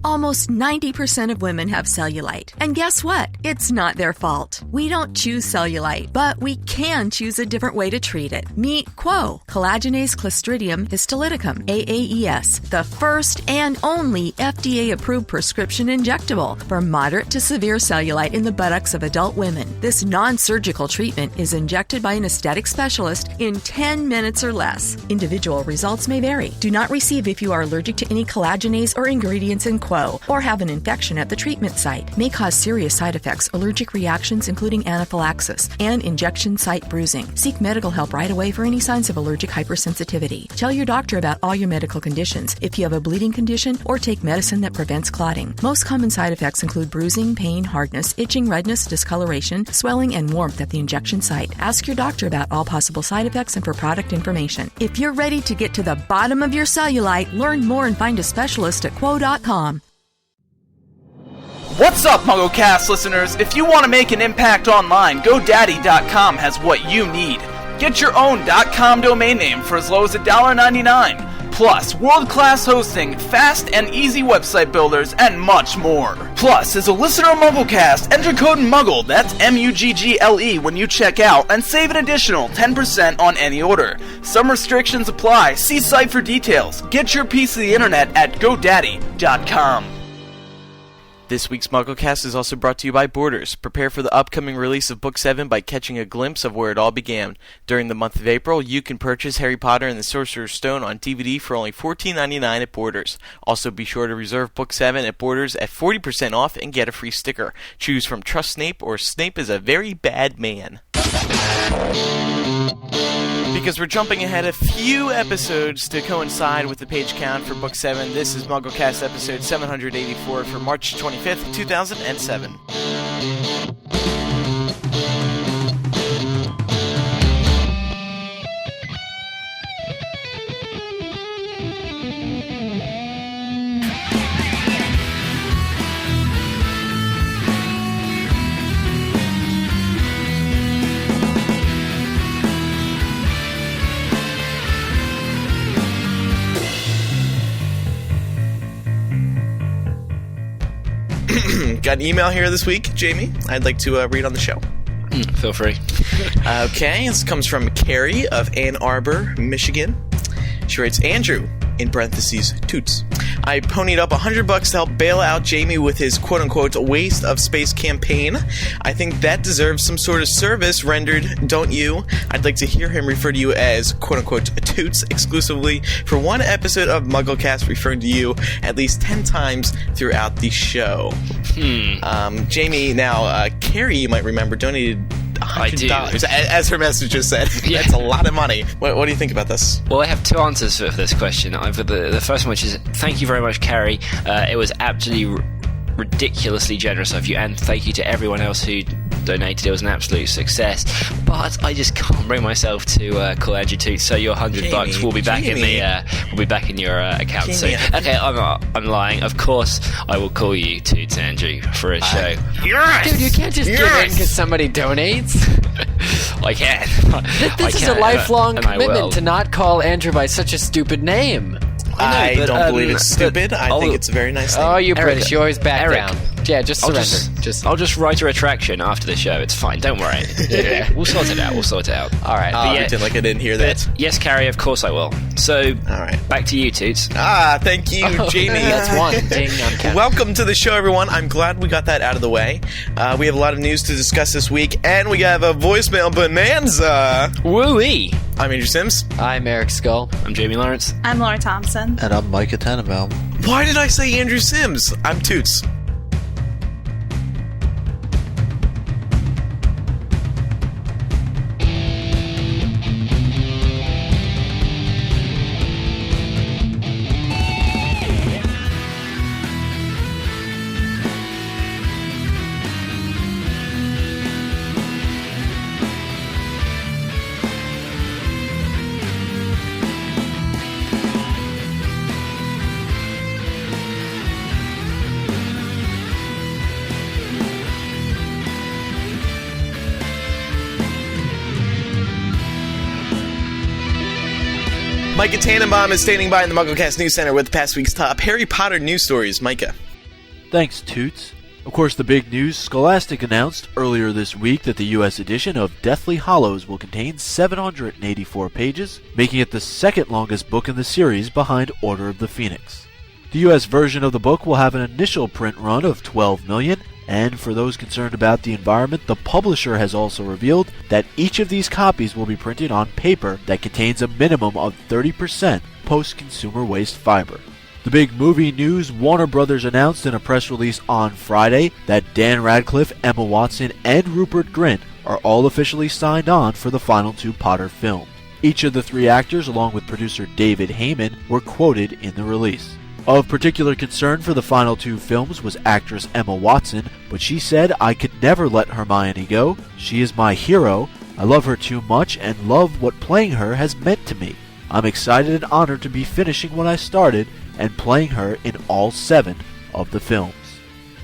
Almost 90% of women have cellulite. And guess what? It's not their fault. We don't choose cellulite, but we can choose a different way to treat it. Meet Quo, collagenase Clostridium histolyticum, AAES, the first and only FDA-approved prescription injectable for moderate to severe cellulite in the buttocks of adult women. This non-surgical treatment is injected by an aesthetic specialist in 10 minutes or less. Individual results may vary. Do not receive if you are allergic to any collagenase or ingredients in Quo or have an infection at the treatment site. May cause serious side effects, allergic reactions including anaphylaxis, and injection site bruising. Seek medical help right away for any signs of allergic hypersensitivity. Tell your doctor about all your medical conditions if you have a bleeding condition or take medicine that prevents clotting. Most common side effects include bruising, pain, hardness, itching, redness, discoloration, swelling, and warmth at the injection site. Ask your doctor about all possible side effects and for product information. If you're ready to get to the bottom of your cellulite, learn more and find a specialist at Quo.com. What's up, MuggleCast listeners? If you want to make an impact online, GoDaddy.com has what you need. Get your own .com domain name for as low as $1.99. Plus, world-class hosting, fast and easy website builders, and much more. Plus, as a listener of MuggleCast, enter code MUGGLE, that's MUGGLE, when you check out, and save an additional 10% on any order. Some restrictions apply. See site for details. Get your piece of the internet at GoDaddy.com. This week's MuggleCast is also brought to you by Borders. Prepare for the upcoming release of Book 7 by catching a glimpse of where it all began. During the month of April, you can purchase Harry Potter and the Sorcerer's Stone on DVD for only $14.99 at Borders. Also, be sure to reserve Book 7 at Borders at 40% off and get a free sticker. Choose from Trust Snape or Snape is a Very Bad Man. Because we're jumping ahead a few episodes to coincide with the page count for Book 7, this is MuggleCast episode 784 for March 25th, 2007. Got an email here this week, Jamie. I'd like to read on the show. Feel free. Okay, this comes from Carrie of Ann Arbor, Michigan. She writes, Andrew, in parentheses, Toots. I ponied up $100 to help bail out Jamie with his quote-unquote waste of space campaign. I think that deserves some sort of service rendered, don't you? I'd like to hear him refer to you as quote-unquote Toots exclusively for one episode of MuggleCast, referring to you at least 10 times throughout the show. Jamie, now, Carrie, you might remember, donated $100, as her message just said. Yeah. That's a lot of money. What do you think about this? Well, I have two answers for this question. The first one, which is, thank you very much, Carrie. It was absolutely ridiculously generous of you, and thank you to everyone else who donated. It was an absolute success, but I just can't bring myself to call Andrew Toots, so your $100 will be back in your account soon. Okay, I'm lying. Of course I will call you Toots, Andrew, for a show. Yes! Dude, you can't just give in because somebody donates. I can. This is a lifelong commitment to not call Andrew by such a stupid name. I don't believe it's stupid. I think it's a very nice thing. Oh, you British. You always back down. Yeah, just surrender. I'll just write a retraction after the show. It's fine. Don't worry. Yeah, we'll sort it out. All right. I'll pretend like I didn't hear that. Yes, Carrie, of course I will. So, all right. Back to you, Toots. Thank you, Jamie. That's one. Ding, welcome to the show, everyone. I'm glad we got that out of the way. We have a lot of news to discuss this week, and we have a voicemail bonanza. Woo-wee. I'm Andrew Sims. I'm Eric Skull. I'm Jamie Lawrence. I'm Laura Thompson. And I'm Micah Tannenbaum. Why did I say Andrew Sims? I'm Toots. Micah Tannenbaum is standing by in the MuggleCast News Center with past week's top Harry Potter news stories. Micah. Thanks, Toots. Of course, the big news, Scholastic announced earlier this week that the US edition of Deathly Hallows will contain 784 pages, making it the second longest book in the series behind Order of the Phoenix. The US version of the book will have an initial print run of 12 million, and for those concerned about the environment, the publisher has also revealed that each of these copies will be printed on paper that contains a minimum of 30% post-consumer waste fiber. The big movie news, Warner Brothers announced in a press release on Friday that Dan Radcliffe, Emma Watson, and Rupert Grint are all officially signed on for the final 2 Potter films. Each of the 3 actors, along with producer David Heyman, were quoted in the release. Of particular concern for the final 2 films was actress Emma Watson, but she said, "I could never let Hermione go. She is my hero. I love her too much and love what playing her has meant to me. I'm excited and honored to be finishing what I started and playing her in all 7 of the films."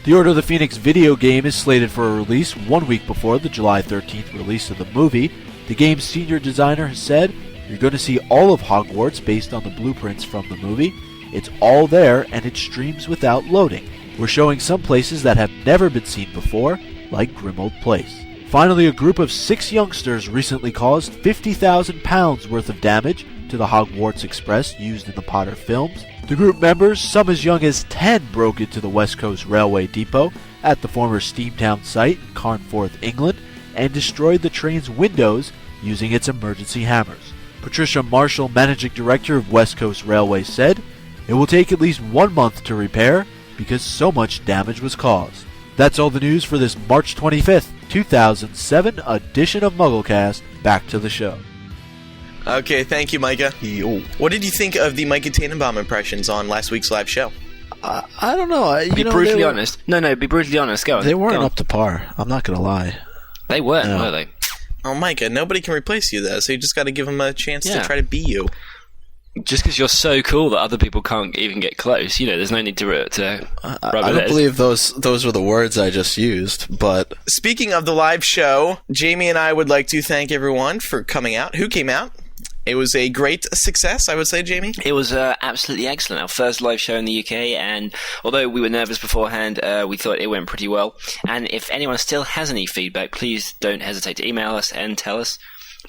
The Order of the Phoenix video game is slated for a release 1 week before the July 13th release of the movie. The game's senior designer has said, "You're going to see all of Hogwarts based on the blueprints from the movie. It's all there and it streams without loading. We're showing some places that have never been seen before, like Grimmauld Place." Finally, a group of 6 youngsters recently caused £50,000 worth of damage to the Hogwarts Express used in the Potter films. The group members, some as young as 10, broke into the West Coast Railway Depot at the former Steamtown site in Carnforth, England, and destroyed the train's windows using its emergency hammers. Patricia Marshall, managing director of West Coast Railway, said, "It will take at least 1 month to repair because so much damage was caused." That's all the news for this March 25th, 2007 edition of MuggleCast. Back to the show. Okay, thank you, Micah. Yo. What did you think of the Micah Tannenbaum impressions on last week's live show? I don't know. Be brutally honest. No, be brutally honest. Go on. They weren't Go on. up to par. I'm not going to lie. They weren't, No. were they? Oh, Micah, nobody can replace you, though, so you just got to give them a chance to Yeah. try to beat you. Just because you're so cool that other people can't even get close, there's no need to rub I don't believe those were the words I just used, but... Speaking of the live show, Jamie and I would like to thank everyone for coming out. Who came out? It was a great success, I would say, Jamie. It was absolutely excellent. Our first live show in the UK, and although we were nervous beforehand, we thought it went pretty well. And if anyone still has any feedback, please don't hesitate to email us and tell us.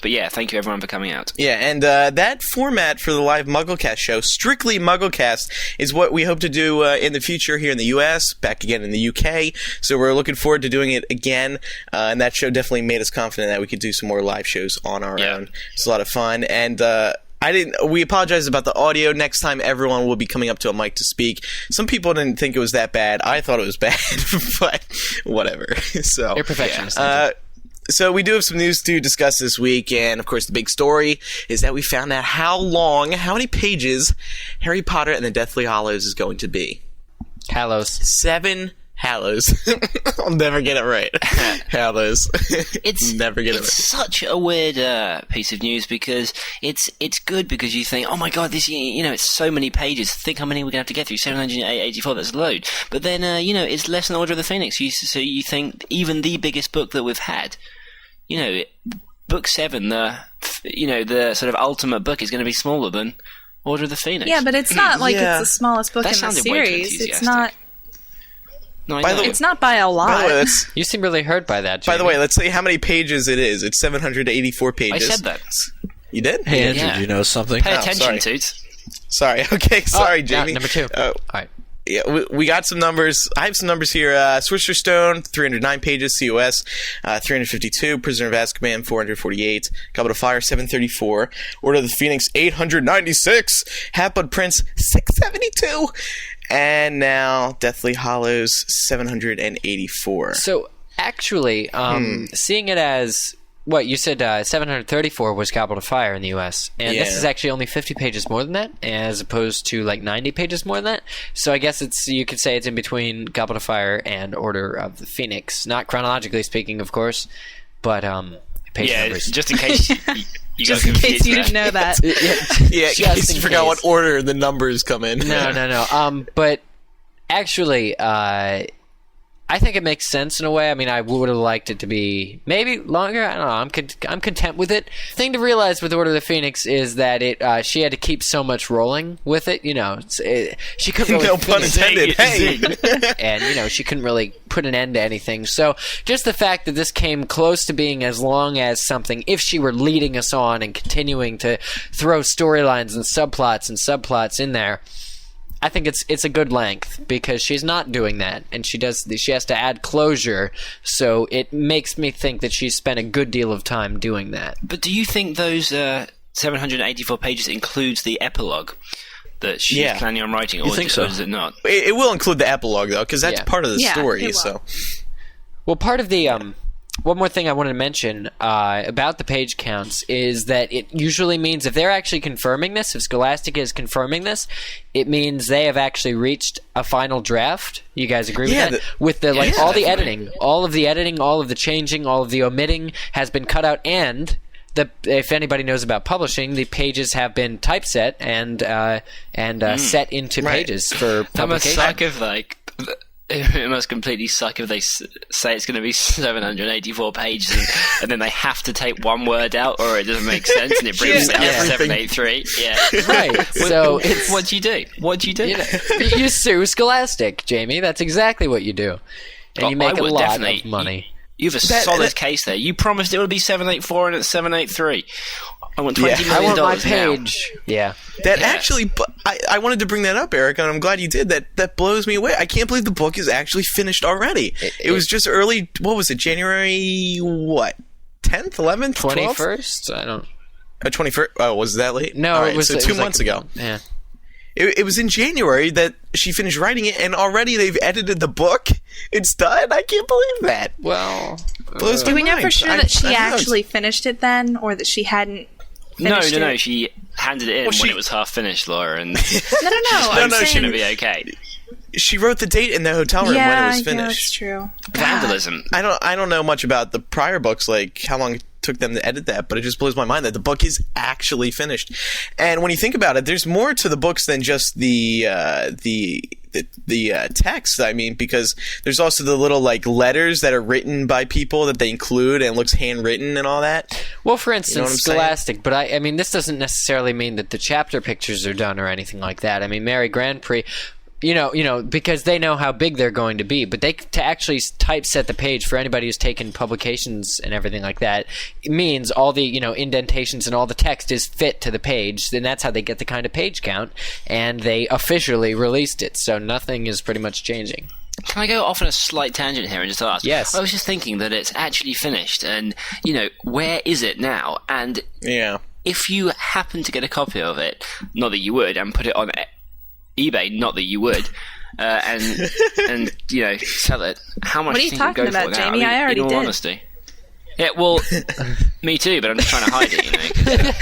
But yeah, thank you everyone for coming out. Yeah, and that format for the live MuggleCast show, strictly MuggleCast, is what we hope to do in the future here in the US, back again in the UK. So we're looking forward to doing it again. And that show definitely made us confident that we could do some more live shows on our own. It's a lot of fun. And we apologize about the audio. Next time, everyone will be coming up to a mic to speak. Some people didn't think it was that bad. I thought it was bad, but whatever. So You're perfectionist. So we do have some news to discuss this week, and of course the big story is that we found out how many pages Harry Potter and the Deathly Hallows is going to be. Hallows. 7 Hallows. I'll never get it right. Hallows. Never get it right. It's such a weird piece of news because it's good because you think, oh my god, this it's so many pages. Think how many we're gonna have to get through. 784. That's a load. But then it's less than Order of the Phoenix. So you think even the biggest book that we've had, book 7, the sort of ultimate book is going to be smaller than Order of the Phoenix. Yeah, but it's not like it's the smallest book That in the sounded way too series. It's enthusiastic. not. No, I By know. the way- It's not by a lot. By the way, You seem really hurt by that, by the Jamie. way, let's see how many pages it is. It's 784 I pages. said that. You did? Hey, Andrew, Yeah. do you know something? Pay attention, sorry. Toots. Sorry. Okay, sorry, Jamie. Number 2. All right. Yeah, we got some numbers. I have some numbers here. Sorcerer's Stone, 309 pages. COS, 352. Prisoner of Azkaban, 448. Goblet of Fire, 734. Order of the Phoenix, 896. Half-Blood Prince, 672. And now Deathly Hallows, 784. So, actually, seeing it as... What, you said 734 was Goblet of Fire in the U.S., and this Yeah. is actually only 50 pages more than that, as opposed to, 90 pages more than that. So I guess you could say it's in between Goblet of Fire and Order of the Phoenix. Not chronologically speaking, of course, but page numbers. Just in case you Just in case you didn't know that. Yeah, Just in case in you forgot case. what order the numbers come in. No. But actually, I think it makes sense in a way. I mean, I would have liked it to be maybe longer. I don't know. I'm content with it. Thing to realize with Order of the Phoenix is that she had to keep so much rolling with it. She couldn't really no pun intended. Hey, and she couldn't really put an end to anything. So just the fact that this came close to being as long as something, if she were leading us on and continuing to throw storylines and subplots in there. I think it's a good length because she's not doing that, and she has to add closure, so it makes me think that she's spent a good deal of time doing that. But do you think those 784 pages includes the epilogue that she's planning on writing, or does it not? It will include the epilogue though, because that's part of the story. So, well, part of the one more thing I wanted to mention about the page counts is that it usually means if they're actually confirming this, if Scholastic is confirming this, it means they have actually reached a final draft. You guys agree with that? With the all the editing, all of the changing, all of the omitting has been cut out, and if anybody knows about publishing, the pages have been typeset and set into pages for publication. I'm a suck if it must completely suck if they say it's going to be 784 pages and then they have to take one word out, or it doesn't make sense and it brings down 783. Yeah, right. So what do you do? You sue Scholastic, Jamie. That's exactly what you do, and you make a lot of money. You have a solid case there. You promised it would be 784 and it's 783. I want $20 million. I want my page. Now. Yeah. Actually, I wanted to bring that up, Eric, and I'm glad you did. That blows me away. I can't believe the book is actually finished already. It was just early. What was it? January 10th, 11th, 21st? I don't. 21st. Oh, was it that late? No, right, it was so 2 months ago. Yeah. It was in January that she finished writing it, and already they've edited the book. It's done. I can't believe that. Well, blows my do we know mind. for sure that she actually finished it then, or that she hadn't? No. She handed it in when it was half finished, Laura, and no. She's going to be okay. She wrote the date in the hotel room when it was finished. Yeah, that's true. Vandalism. I don't know much about the prior books, like how long it took them to edit that, but it just blows my mind that the book is actually finished. And when you think about it, there's more to the books than just the text. I mean, because there's also the little letters that are written by people that they include and looks handwritten and all that. Well, for instance, Scholastic, but I mean, this doesn't necessarily mean that the chapter pictures are done or anything like that. I mean, Mary Grand Prix. Because they know how big they're going to be, but to actually typeset the page for anybody who's taken publications and everything like that, it means all the indentations and all the text is fit to the page, and that's how they get the kind of page count, and they officially released it, so nothing is pretty much changing. Can I go off on a slight tangent here and just ask? Yes. I was just thinking that it's actually finished, and where is it now? And if you happen to get a copy of it, not that you would, and put it on eBay, not that you would, and sell it. How much? What are you do you think talking it would go about, for now? Jamie? I already in all did. Honesty. Yeah, well, me too, but I'm just trying to hide it.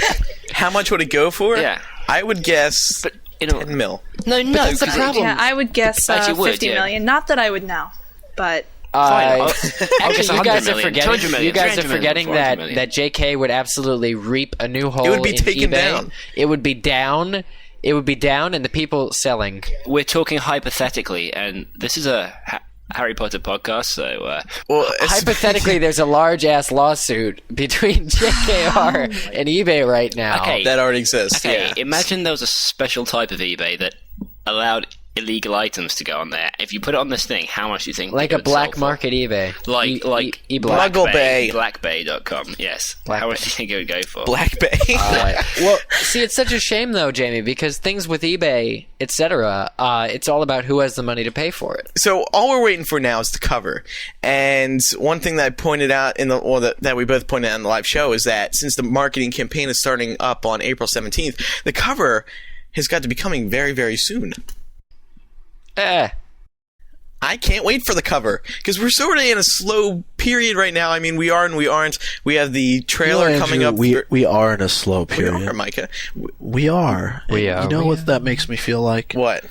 How much would it go for? Yeah, I would guess but 10 mil. No, that's the problem. Yeah, I would guess 50 million. Not that I would know, but. Actually, you guys are $200 forgetting million. that JK would absolutely reap a new hole. It would be in taken eBay. down. It would be down. It would be down, and the people selling. We're talking hypothetically, and this is a Harry Potter podcast, so... hypothetically, there's a large-ass lawsuit between JKR and eBay right now. Okay. That already exists. Okay, imagine there was a special type of eBay that allowed illegal items to go on there. If you put it on this thing, how much do you think like it a would black sell market for? eBay? Like Muggle Bay. Blackbay.com, yes. How much do you think it would go for? Black Bay. Well, see, it's such a shame, though, Jamie, because things with eBay, etc., it's all about who has the money to pay for it. So all we're waiting for now is the cover. And one thing that I pointed out that we both pointed out in the live show is that since the marketing campaign is starting up on April 17th, the cover has got to be coming very, very soon. I can't wait for the cover because we're sort of in a slow period right now. I mean, we are and we aren't. We have the trailer coming up. We are in a slow period. We are, Micah. We are. You know what that makes me feel like? What?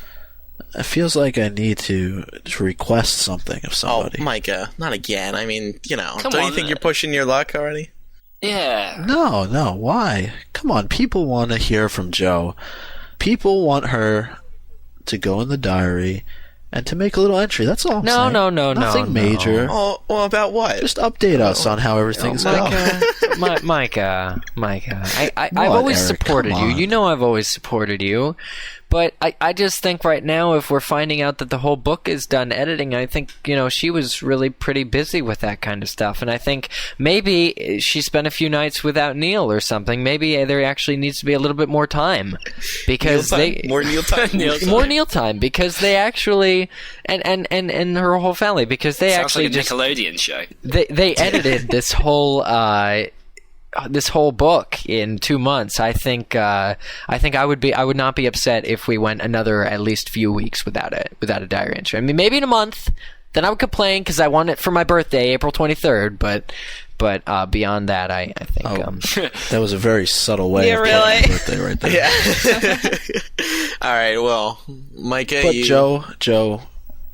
It feels like I need to request something of somebody. Oh, Micah, not again. I mean, don't on, you think you're pushing your luck already? Yeah. No. Why? Come on. People want to hear from Jo. People want her to go in the diary and to make a little entry. That's all. No. Nothing major. Oh, well, about what? Just update us on how everything's going. Micah, I've always Eric, supported come you. on. You know I've always supported you. But I just think right now, if we're finding out that the whole book is done editing, I think, she was really pretty busy with that kind of stuff. And I think maybe she spent a few nights without Neil or something. Maybe there actually needs to be a little bit more time. Because more Neil time. More Neil time, because they actually, and her whole family, because they Sounds actually like a Nickelodeon show. They edited this whole book in 2 months. I think I would not be upset if we went another at least few weeks without a diary entry. I mean, maybe in a month, then I would complain because I want it for my birthday, April 23rd. But beyond that, I think that was a very subtle way of putting your birthday right there. Yeah. All right. Well, Micah. But Joe,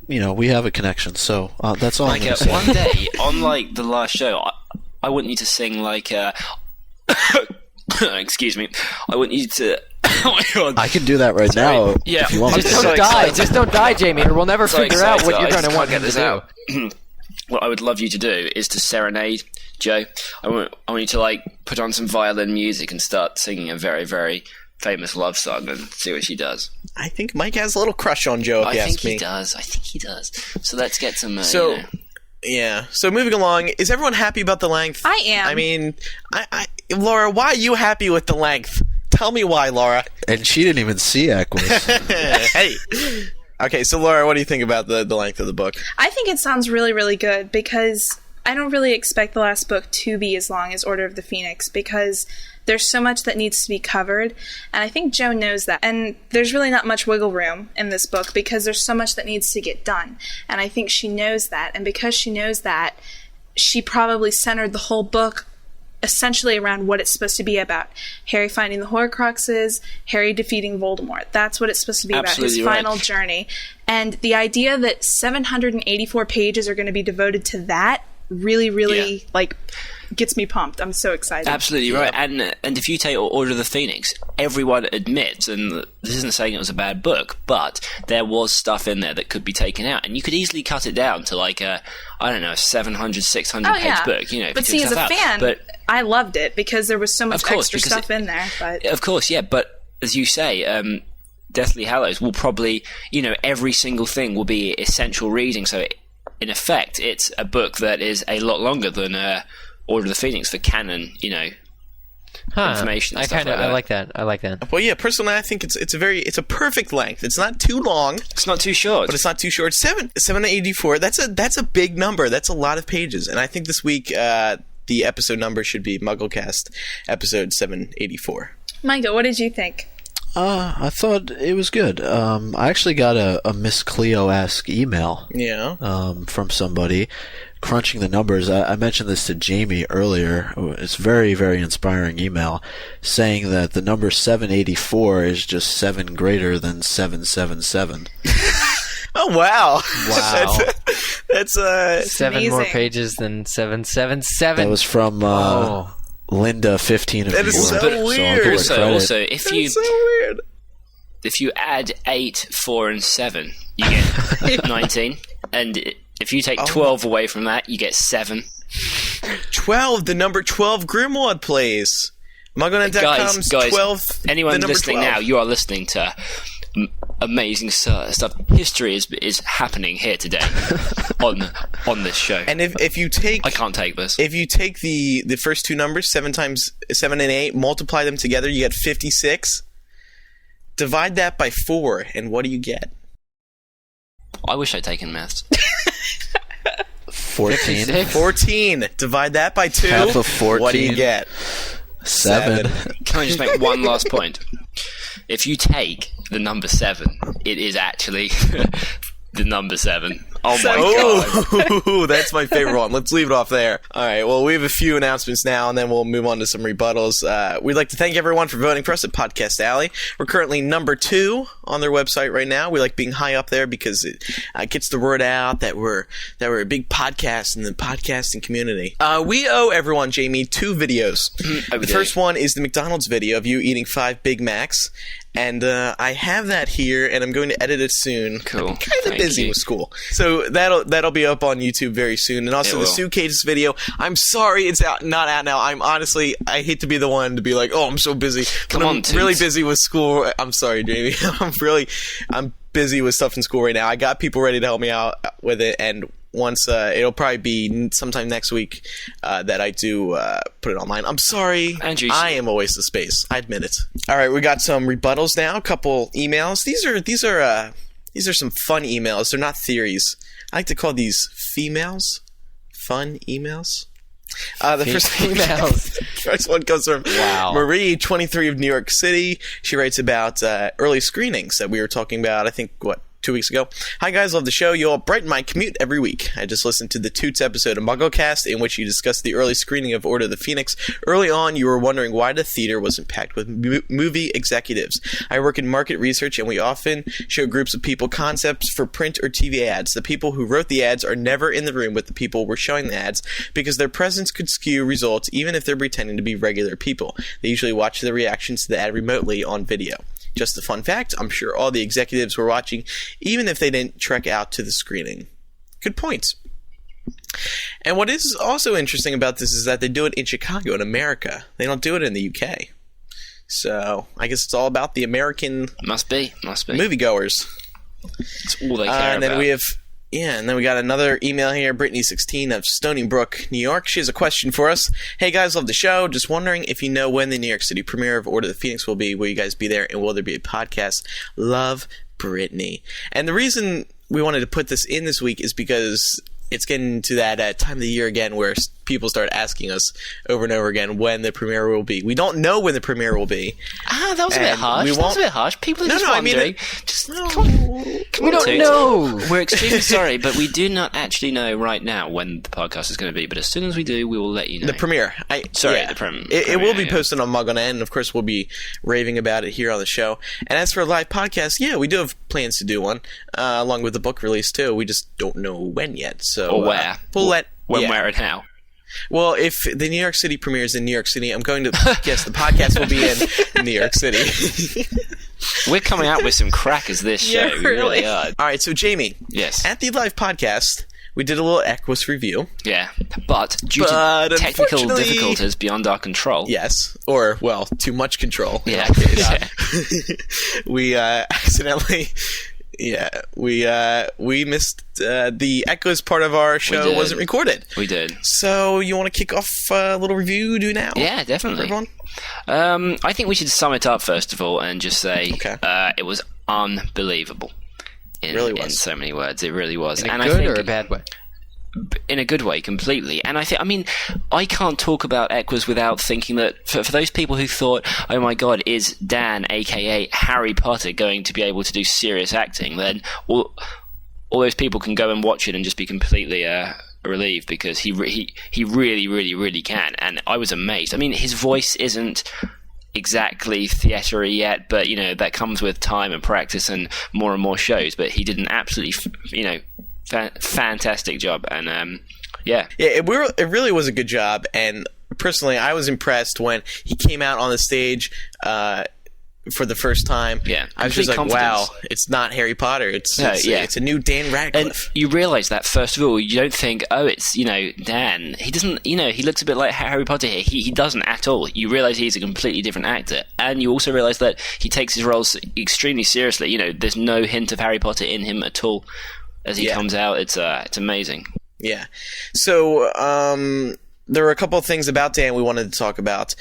we have a connection, so that's all I'm going to say. One day, on the last show, I want you to sing excuse me. I want you to. Oh my God. I can do that right now. Yeah. If you want me to. Just don't die, Jamie, or we'll never figure out what you're going to want get to this do. out. What I would love you to do is to serenade Joe. I want you to put on some violin music and start singing a very, very famous love song and see what she does. I think Mike has a little crush on Joe, if you ask me. I think he does. So let's get some... Yeah. So moving along, is everyone happy about the length? I am. I mean, Laura, why are you happy with the length? Tell me why, Laura. And she didn't even see Equus. Hey. Okay, so Laura, what do you think about the length of the book? I think it sounds really, really good because I don't really expect the last book to be as long as Order of the Phoenix because there's so much that needs to be covered, and I think Jo knows that. And there's really not much wiggle room in this book because there's so much that needs to get done, and I think she knows that. And because she knows that, she probably centered the whole book essentially around what it's supposed to be about. Harry finding the Horcruxes, Harry defeating Voldemort. That's what it's supposed to be about, his final journey. And the idea that 784 pages are going to be devoted to that really gets me pumped. I'm so excited. Absolutely right. And if you take Order of the Phoenix, everyone admits, and this isn't saying it was a bad book, but there was stuff in there that could be taken out, and you could easily cut it down to a 700, 600 page book. But see, as a fan, I loved it because there was so much extra stuff in there. But of course, yeah. But as you say, Deathly Hallows will probably, every single thing will be essential reading. So in effect, it's a book that is a lot longer than Order of the Phoenix for canon, information. And stuff I like that. I like that. Well, yeah, personally, I think it's a perfect length. It's not too long. It's not too short. But it's not too short. 784. That's a big number. That's a lot of pages. And I think this week the episode number should be MuggleCast episode 784. Micah, what did you think? I thought it was good. I actually got a Miss Cleo-esque email. Yeah. From somebody crunching the numbers. I mentioned this to Jamie earlier. It's very, very inspiring email saying that the number 784 is just 7 greater than 777. Oh, wow. Wow. that's 7 amazing. more pages than 777. That was from Linda, 15 of That is so weird. Also, if That's so weird. if you add 8, 4, and 7, you get 19. And if you take 12 away from that, you get 7. 12, the number 12 Grimwald plays. MuggleNet.com's 12. Anyone listening 12. now, you are listening to amazing stuff. History is happening here today on this show. And if you take, I can't take this. If you take the first two numbers, 7 times 7 and 8, multiply them together, you get 56. Divide that by 4, and what do you get? I wish I'd taken maths. 14. 14. Divide that by 2. Half of 14. What do you get? 7. Can I just make one last point? If you take the number 7, it is actually the number 7. Oh my god. Oh, that's my favorite one. Let's leave it off there. All right, well, we have a few announcements now, and then we'll move on to some rebuttals. We'd like to thank everyone for voting for us at Podcast Alley. We're currently number 2 on their website right now. We like being high up there because it gets the word out that we're a big podcast in the podcasting community. We owe everyone, Jamie, 2 videos. The first one is the McDonald's video of you eating 5 Big Macs, and I have that here, and I'm going to edit it soon. Cool. I'm kind of Thank busy you. with school, so that'll be up on YouTube very soon. And also the suitcase video. I'm sorry it's not out now. I hate to be the one to be like, oh, I'm so busy. Come on, I'm Toots. really busy with school. I'm sorry, Jamie. I'm busy with stuff in school right now. I got people ready to help me out with it, and once it'll probably be sometime next week that I do put it online. I'm sorry, Andrew, I am a waste of space. I admit it. All right, we got some rebuttals now. A couple emails. These are some fun emails. They're not theories. I like to call these females fun emails. The first one comes from Marie, 23 of New York City. She writes about early screenings that we were talking about, I think, 2 weeks ago. Hi guys, love the show. You all brighten my commute every week. I just listened to the Toots episode of MuggleCast in which you discussed the early screening of Order of the Phoenix. Early on, you were wondering why the theater wasn't packed with movie executives. I work in market research, and we often show groups of people concepts for print or TV ads. The people who wrote the ads are never in the room with the people we're showing the ads because their presence could skew results even if they're pretending to be regular people. They usually watch the reactions to the ad remotely on video. Just a fun fact, I'm sure all the executives were watching, even if they didn't trek out to the screening. Good points. And what is also interesting about this is that they do it in Chicago, in America. They don't do it in the UK. So, I guess it's all about the American Must be. moviegoers. It's all they care And then about. and then we got another email here, Brittany16 of Stony Brook, New York. She has a question for us. Hey guys, love the show. Just wondering if you know when the New York City premiere of Order of the Phoenix will be. Will you guys be there? And will there be a podcast? Love, Brittany. And the reason we wanted to put this in this week is because it's getting to that time of the year again where people start asking us over and over again when the premiere will be. We don't know when the premiere will be. That was a bit harsh. People are just wondering. We don't know. We're extremely sorry, but we do not actually know right now when the podcast is going to be. But as soon as we do, we will let you know. The premiere. The premiere. It will be posted on MuggleNet, and of course we'll be raving about it here on the show. And as for a live podcast, we do have plans to do one, along with the book release too. We just don't know when yet. So or where. Where, and how. Well, if the New York City premieres in New York City, I'm going to guess the podcast will be in New York City. We're coming out with some crackers this show. Yeah, we really are. All right, so Jamie. Yes. At the live podcast, we did a little Equus review. Yeah, but due to technical unfortunately- difficulties beyond our control. Yes, or, well, too much control. Yeah. We accidentally... Yeah, we missed the Echoes part of our show wasn't recorded. We did. So you want to kick off a little review? Do now? Yeah, definitely. Everyone? I think we should sum it up first of all and just say it was unbelievable. It really was. In so many words, it really was. In a good or a bad way? In a good way, completely. And I can't talk about Equus without thinking that for those people who thought, oh my god, is Dan, aka Harry Potter, going to be able to do serious acting, then all those people can go and watch it and just be completely relieved because he really, really, really can. And I was amazed. His voice isn't exactly theatre-y yet, but that comes with time and practice and more shows. But he did an absolutely, fantastic job, and it really was a good job. And personally, I was impressed when he came out on the stage for the first time. Yeah, I was just like, wow, it's not Harry Potter. It's a new Dan Radcliffe. And you realise that first of all, you don't think, oh, it's Dan. He doesn't. He looks a bit like Harry Potter here. He doesn't at all. You realise he's a completely different actor, and you also realise that he takes his roles extremely seriously. There's no hint of Harry Potter in him at all. As he comes out, it's amazing. Yeah. So there were a couple of things about Dan we wanted to talk about.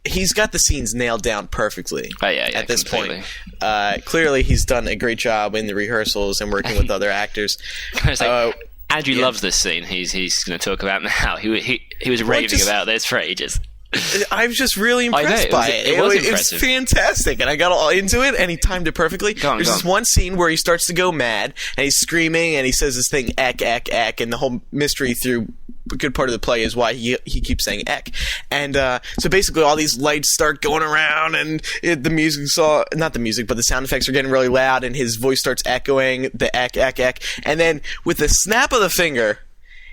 He's got the scenes nailed down perfectly. Oh, yeah, at this completely. point. Clearly, he's done a great job in the rehearsals and working with other actors. Andrew loves this scene. He's going to talk about now. He was raving about this for ages. I was just really impressed by it. It was impressive. It was fantastic, and I got all into it, and he timed it perfectly. There's this one scene where he starts to go mad, and he's screaming, and he says this thing, eck, eck, eck, and the whole mystery through a good part of the play is why he keeps saying eck. And so basically all these lights start going around, and the sound effects are getting really loud, and his voice starts echoing the eck, eck, eck. And then with the snap of the finger,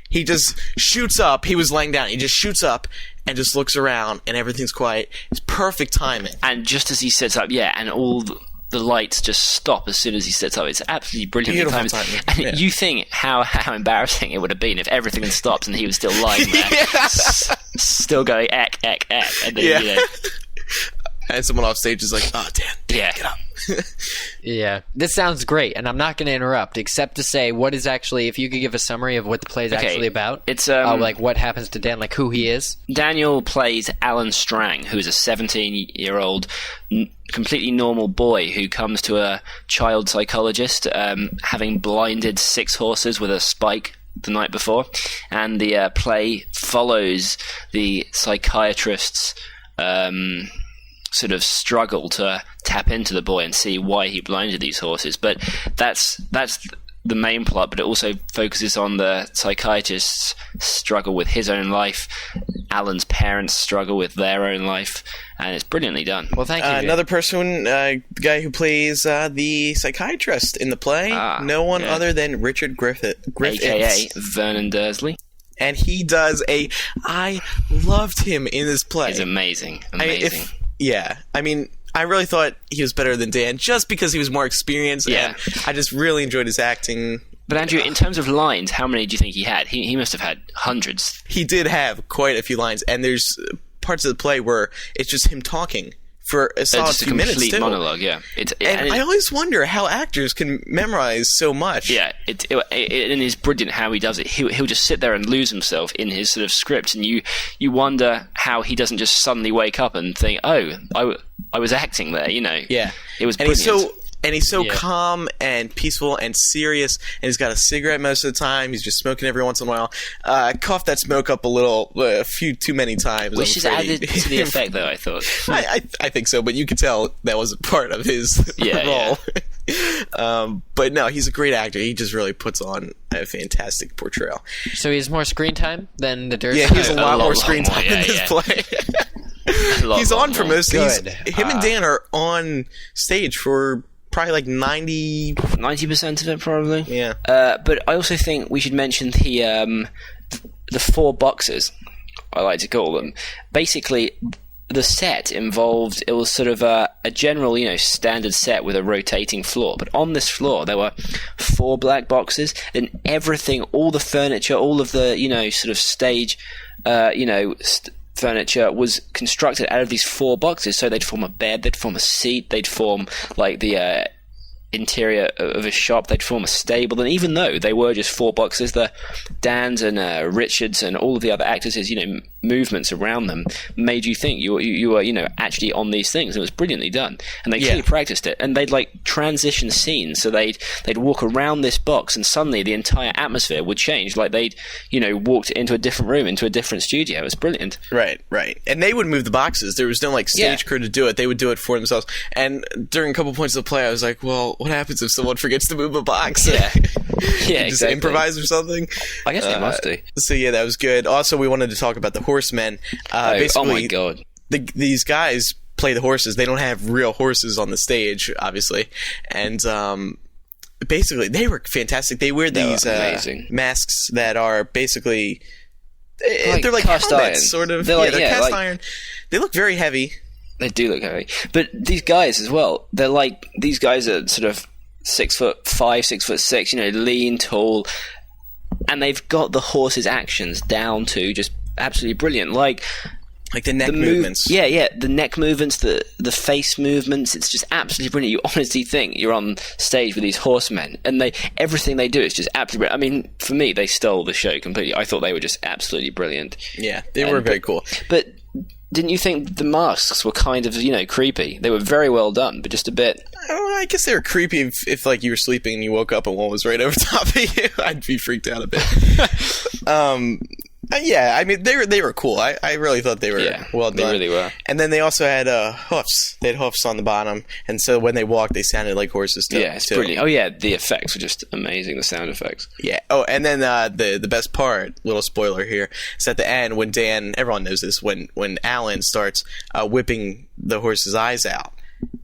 he just shoots up. He was laying down. He just shoots up, and just looks around, and everything's quiet. It's perfect timing. And just as he sets up, and all the lights just stop as soon as he sets up. It's absolutely brilliant. Beautiful timing. And you think how embarrassing it would have been if everything had stopped and he was still lying there, still going eck, and then, And someone off stage is like, "Oh, Dan, get up." Yeah, this sounds great, and I'm not going to interrupt, except to say, what is actually, if you could give a summary of what the play is actually about. It's like what happens to Dan, like who he is. Daniel plays Alan Strang, who is a 17-year-old, completely normal boy who comes to a child psychologist, having blinded 6 horses with a spike the night before, and the play follows the psychiatrist's sort of struggle to tap into the boy and see why he blinded these horses. But that's the main plot, but it also focuses on the psychiatrist's struggle with his own life, Alan's parents' struggle with their own life, and it's brilliantly done. Well, thank you. Another person, the guy who plays the psychiatrist in the play, no one other than Richard Griffiths. A.K.A. Vernon Dursley. And he does I loved him in this play. He's amazing. I really thought he was better than Dan just because he was more experienced. Yeah. And I just really enjoyed his acting. But Andrew, in terms of lines, how many do you think he had? He must have had hundreds. He did have quite a few lines, and there's parts of the play where it's just him talking for a solid just a few minutes complete too. monologue, yeah. I always wonder how actors can memorize so much. Yeah, it is brilliant how he does it. He'll just sit there and lose himself in his sort of script, and you wonder how he doesn't just suddenly wake up and think, "Oh, I was acting there," Yeah, it was brilliant. He's so calm and peaceful and serious, and he's got a cigarette most of the time. He's just smoking every once in a while. Coughed that smoke up a few too many times. Which is added to the effect, though, I thought. I think so, but you could tell that was a part of his role. Yeah. But no, he's a great actor. He just really puts on a fantastic portrayal. So he has more screen time than the Dursley? Yeah, he has a lot more screen time in this play. He's on for most of these. Him and Dan are on stage for probably like 90% of it, probably. Yeah. But I also think we should mention the 4 boxes, I like to call them. Basically, the set involved, it was sort of a general, standard set with a rotating floor. But on this floor, there were 4 black boxes, and everything, all the furniture, all of the, sort of stage, furniture was constructed out of these 4 boxes. So they'd form a bed, they'd form a seat, they'd form like the interior of a shop, they'd form a stable. And even though they were just 4 boxes, the Dan's and Richard's and all of the other actors' movements around them made you think you were actually on these things. It was brilliantly done, and they clearly practiced it. And they'd like transition scenes, so they'd walk around this box, and suddenly the entire atmosphere would change. Like they'd walked into a different room, into a different studio. It was brilliant. Right. And they would move the boxes. There was no stage crew to do it. They would do it for themselves. And during a couple points of the play, I was like, well, what happens if someone forgets to move a box? Yeah, just improvise or something. I guess they must do. So that was good. Also, we wanted to talk about the horsemen. Oh my god! These guys play the horses. They don't have real horses on the stage, obviously, and basically they were fantastic. They wear these masks that are basically they're like cast helmets, iron. sort of. They're cast iron. They look very heavy. They do look heavy, but these guys as well. These guys are sort of 6'5", 6'6", lean, tall, and they've got the horse's actions down to just absolutely brilliant. Like the neck movements. The neck movements, the face movements. It's just absolutely brilliant. You honestly think you're on stage with these horsemen, and everything they do is just absolutely brilliant. I mean, for me, they stole the show completely. I thought they were just absolutely brilliant. Yeah, they were very cool. But didn't you think the masks were kind of, creepy? They were very well done, but just a bit. Oh, I guess they were creepy if like you were sleeping and you woke up and one was right over top of you. I'd be freaked out a bit. Yeah, I mean they were cool. I really thought they were well done. They really were. And then they also had hoofs. They had hoofs on the bottom, and so when they walked, they sounded like horses too. Yeah, it's brilliant. Oh yeah, the effects were just amazing. The sound effects. Yeah. Oh, and then the best part, little spoiler here, is at the end when Dan. Everyone knows this. When Alan starts whipping the horse's eyes out,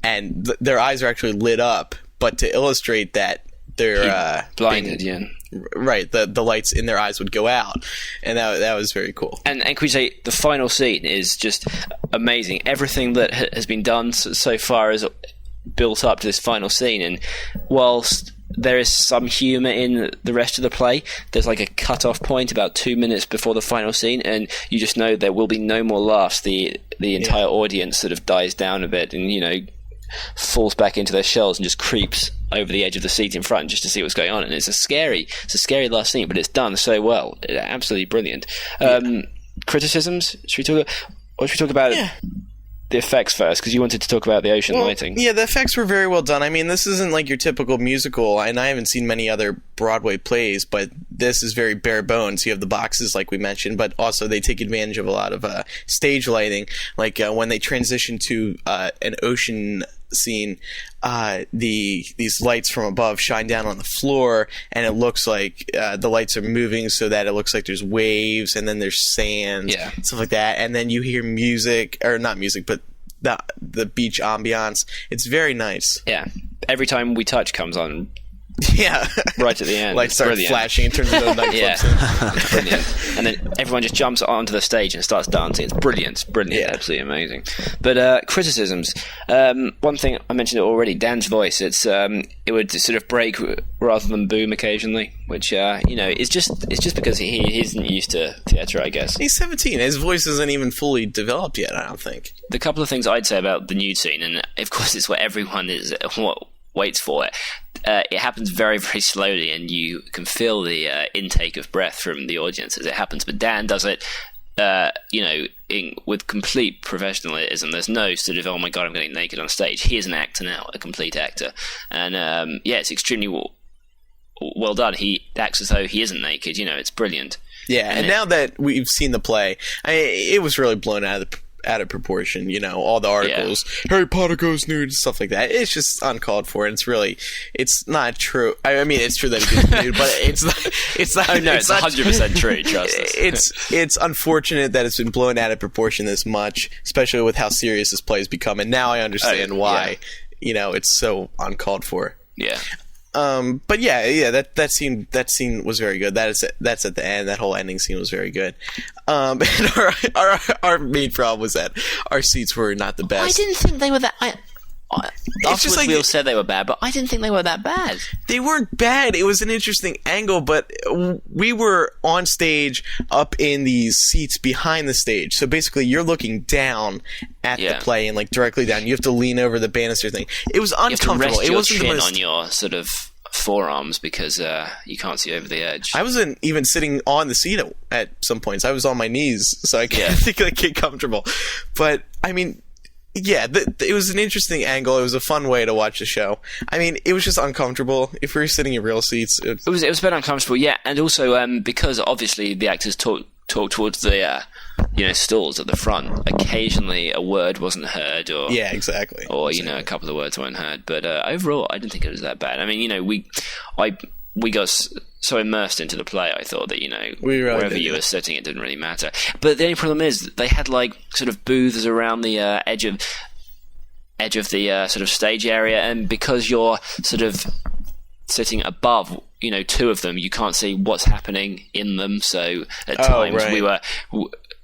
and their eyes are actually lit up, but to illustrate that they're blinded. Right, the lights in their eyes would go out, and that was very cool. And can we say the final scene is just amazing. Everything that has been done so far is built up to this final scene, and whilst there is some humour in the rest of the play, there's like a cut-off point about 2 minutes before the final scene, and you just know there will be no more laughs. The entire audience sort of dies down a bit and, falls back into their shells and just creeps over the edge of the seat in front just to see what's going on. And it's a scary last scene, but it's done so well. Absolutely brilliant. Criticisms? Should we talk about the effects first, because you wanted to talk about the ocean lighting. Yeah, the effects were very well done. I mean, this isn't like your typical musical, and I haven't seen many other Broadway plays, but this is very bare bones. You have the boxes, like we mentioned, but also they take advantage of a lot of stage lighting. Like when they transition to an ocean scene, these lights from above shine down on the floor, and it looks like the lights are moving so that it looks like there's waves, and then there's sand, stuff like that. And then you hear music, or not music, but the beach ambiance. It's very nice. Yeah. Every time We Touch comes on. Yeah. Right at the end. Lights start flashing and turns into a nightclub scene. It's brilliant. And then everyone just jumps onto the stage and starts dancing. It's brilliant. Absolutely amazing. But criticisms. One thing, I mentioned it already, Dan's voice. It would sort of break rather than boom occasionally, which, it's just because he isn't used to theatre, I guess. He's 17. His voice isn't even fully developed yet, I don't think. The couple of things I'd say about the nude scene, and of course it's what everyone waits for it. It happens very, very slowly, and you can feel the intake of breath from the audience as it happens. But Dan does it, with complete professionalism. There's no sort of, oh my god, I'm getting naked on stage. He is an actor now, a complete actor, and it's extremely well done. He acts as though he isn't naked. It's brilliant. Yeah, and now that we've seen the play, it was really blown out of proportion, all the articles, Harry Potter goes nude, stuff like that. It's just uncalled for, and it's not true. I mean, it's true that he goes nude, but it's not. Oh no, it's 100% true. Trust us. It's unfortunate that it's been blown out of proportion this much, especially with how serious this play has become, and now I understand why. It's so uncalled for. Yeah. But that scene was very good. That's at the end. That whole ending scene was very good. And our main problem was that our seats were not the best. I didn't think they were that. We all said they were bad, but I didn't think they were that bad. They weren't bad. It was an interesting angle, but we were on stage up in these seats behind the stage. So basically, you're looking down at the play and like directly down. You have to lean over the banister thing. It was uncomfortable. You have to rest your chin on your sort of forearms because you can't see over the edge. I wasn't even sitting on the seat at some points. I was on my knees, so I can't get comfortable. But I mean, it was an interesting angle. It was a fun way to watch the show. I mean, it was just uncomfortable. If we were sitting in real seats, it was a bit uncomfortable. Yeah, and also because obviously the actors talk towards the stalls at the front. Occasionally a word wasn't heard, or exactly, or a couple of words weren't heard. But overall, I didn't think it was that bad. I mean, we got so immersed into the play, I thought that wherever you were sitting, it didn't really matter. But the only problem is they had like sort of booths around the edge of the sort of stage area, and because you're sort of sitting above, two of them, you can't see what's happening in them. So at times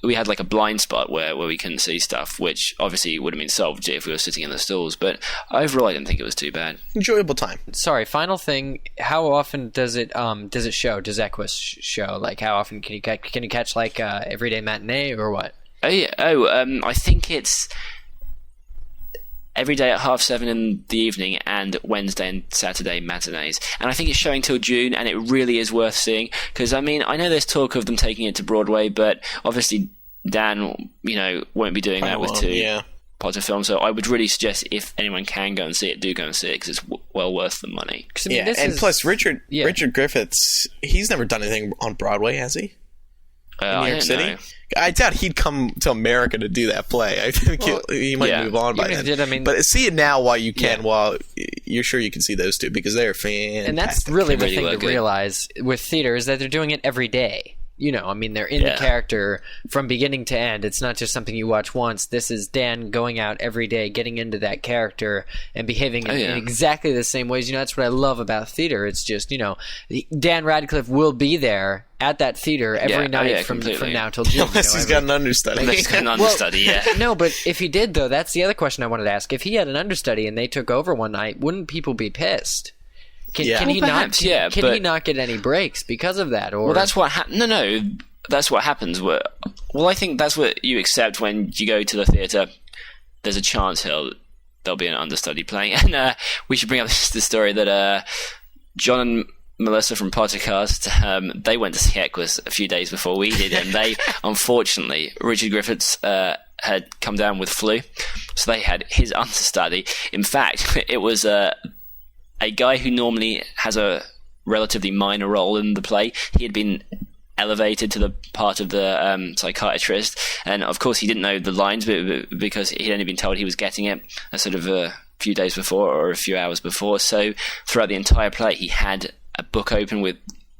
we had like a blind spot where we couldn't see stuff, which obviously would have been solved if we were sitting in the stalls. But overall, I didn't think it was too bad. Enjoyable time. Sorry, final thing. How often does it show? Does Equus show? Like, how often can you catch like everyday matinee or what? I think it's every day at 7:30 in the evening, and Wednesday and Saturday matinees. And I think it's showing till June, and it really is worth seeing. Because, I mean, I know there's talk of them taking it to Broadway, but obviously Dan, won't be doing that with two Potter films. So I would really suggest if anyone can go and see it, do go and see it, because it's well worth the money. Plus Richard Griffiths, he's never done anything on Broadway, has he? In New York City? Know. I doubt he'd come to America to do that play. I think he might move on by then. But see it now while you can, while you're sure you can see those two, because they're fantastic. And that's really the thing to realize with theater is that they're doing it every day. they're in the character from beginning to end. It's not just something you watch once. This is Dan going out every day, getting into that character and behaving in exactly the same ways. That's what I love about theater. It's just, Dan Radcliffe will be there at that theater every night from now till June. Unless he's got an understudy. No, but if he did, though, that's the other question I wanted to ask. If he had an understudy and they took over one night, wouldn't people be pissed? Can he not get any breaks because of that? Or that's what that's what happens. Well, I think that's what you accept when you go to the theatre. There's a chance there'll be an understudy playing, and we should bring up the story that John and Melissa from Pottercast, they went to see Equus a few days before we did, and they unfortunately, Richard Griffiths had come down with flu, so they had his understudy. In fact, it was a guy who normally has a relatively minor role in the play. He had been elevated to the part of the psychiatrist, and of course he didn't know the lines because he'd only been told he was getting it a sort of a few days before or a few hours before. So throughout the entire play he had a book open with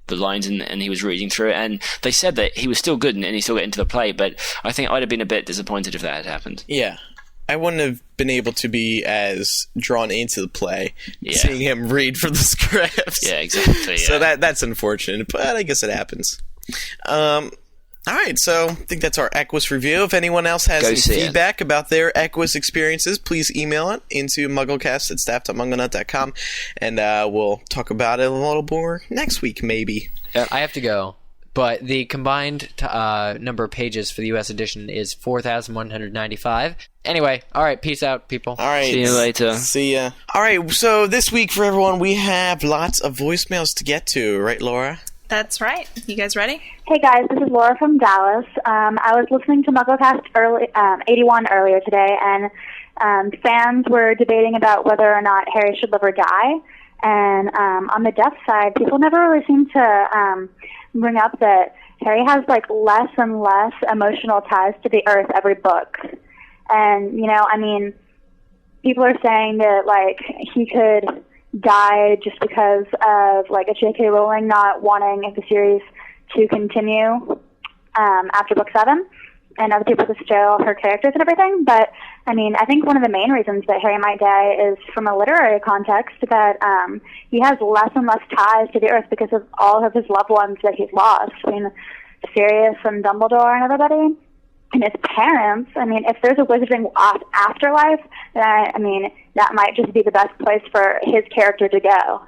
the lines and he was reading through it, and they said that he was still good and he still got into the play, but I think I'd have been a bit disappointed if that had happened. Yeah. I wouldn't have been able to be as drawn into the play seeing him read from the script. Yeah, exactly. Yeah. So that's unfortunate, but I guess it happens. All right, so I think that's our Equus review. If anyone else has any feedback about their Equus experiences, please email it into MuggleCast@staff.mugglenut.com, and we'll talk about it a little more next week, maybe. I have to go. But the combined number of pages for the U.S. edition is 4,195. Anyway, all right, peace out, people. All right. See you later. See ya. All right, so this week for everyone, we have lots of voicemails to get to, right, Laura? That's right. You guys ready? Hey, guys, this is Laura from Dallas. I was listening to MuggleCast 81 earlier today, and fans were debating about whether or not Harry should live or die. And on the death side, people never really seem to bring up that Harry has less and less emotional ties to the earth every book. And people are saying that he could die just because of a J.K. Rowling not wanting the series to continue after book 7, and other people to steal her characters and everything. But I think one of the main reasons that Harry might die is from a literary context, that he has less and less ties to the earth because of all of his loved ones that he's lost. Sirius and Dumbledore and everybody, and his parents. If there's a wizarding afterlife, then that might just be the best place for his character to go.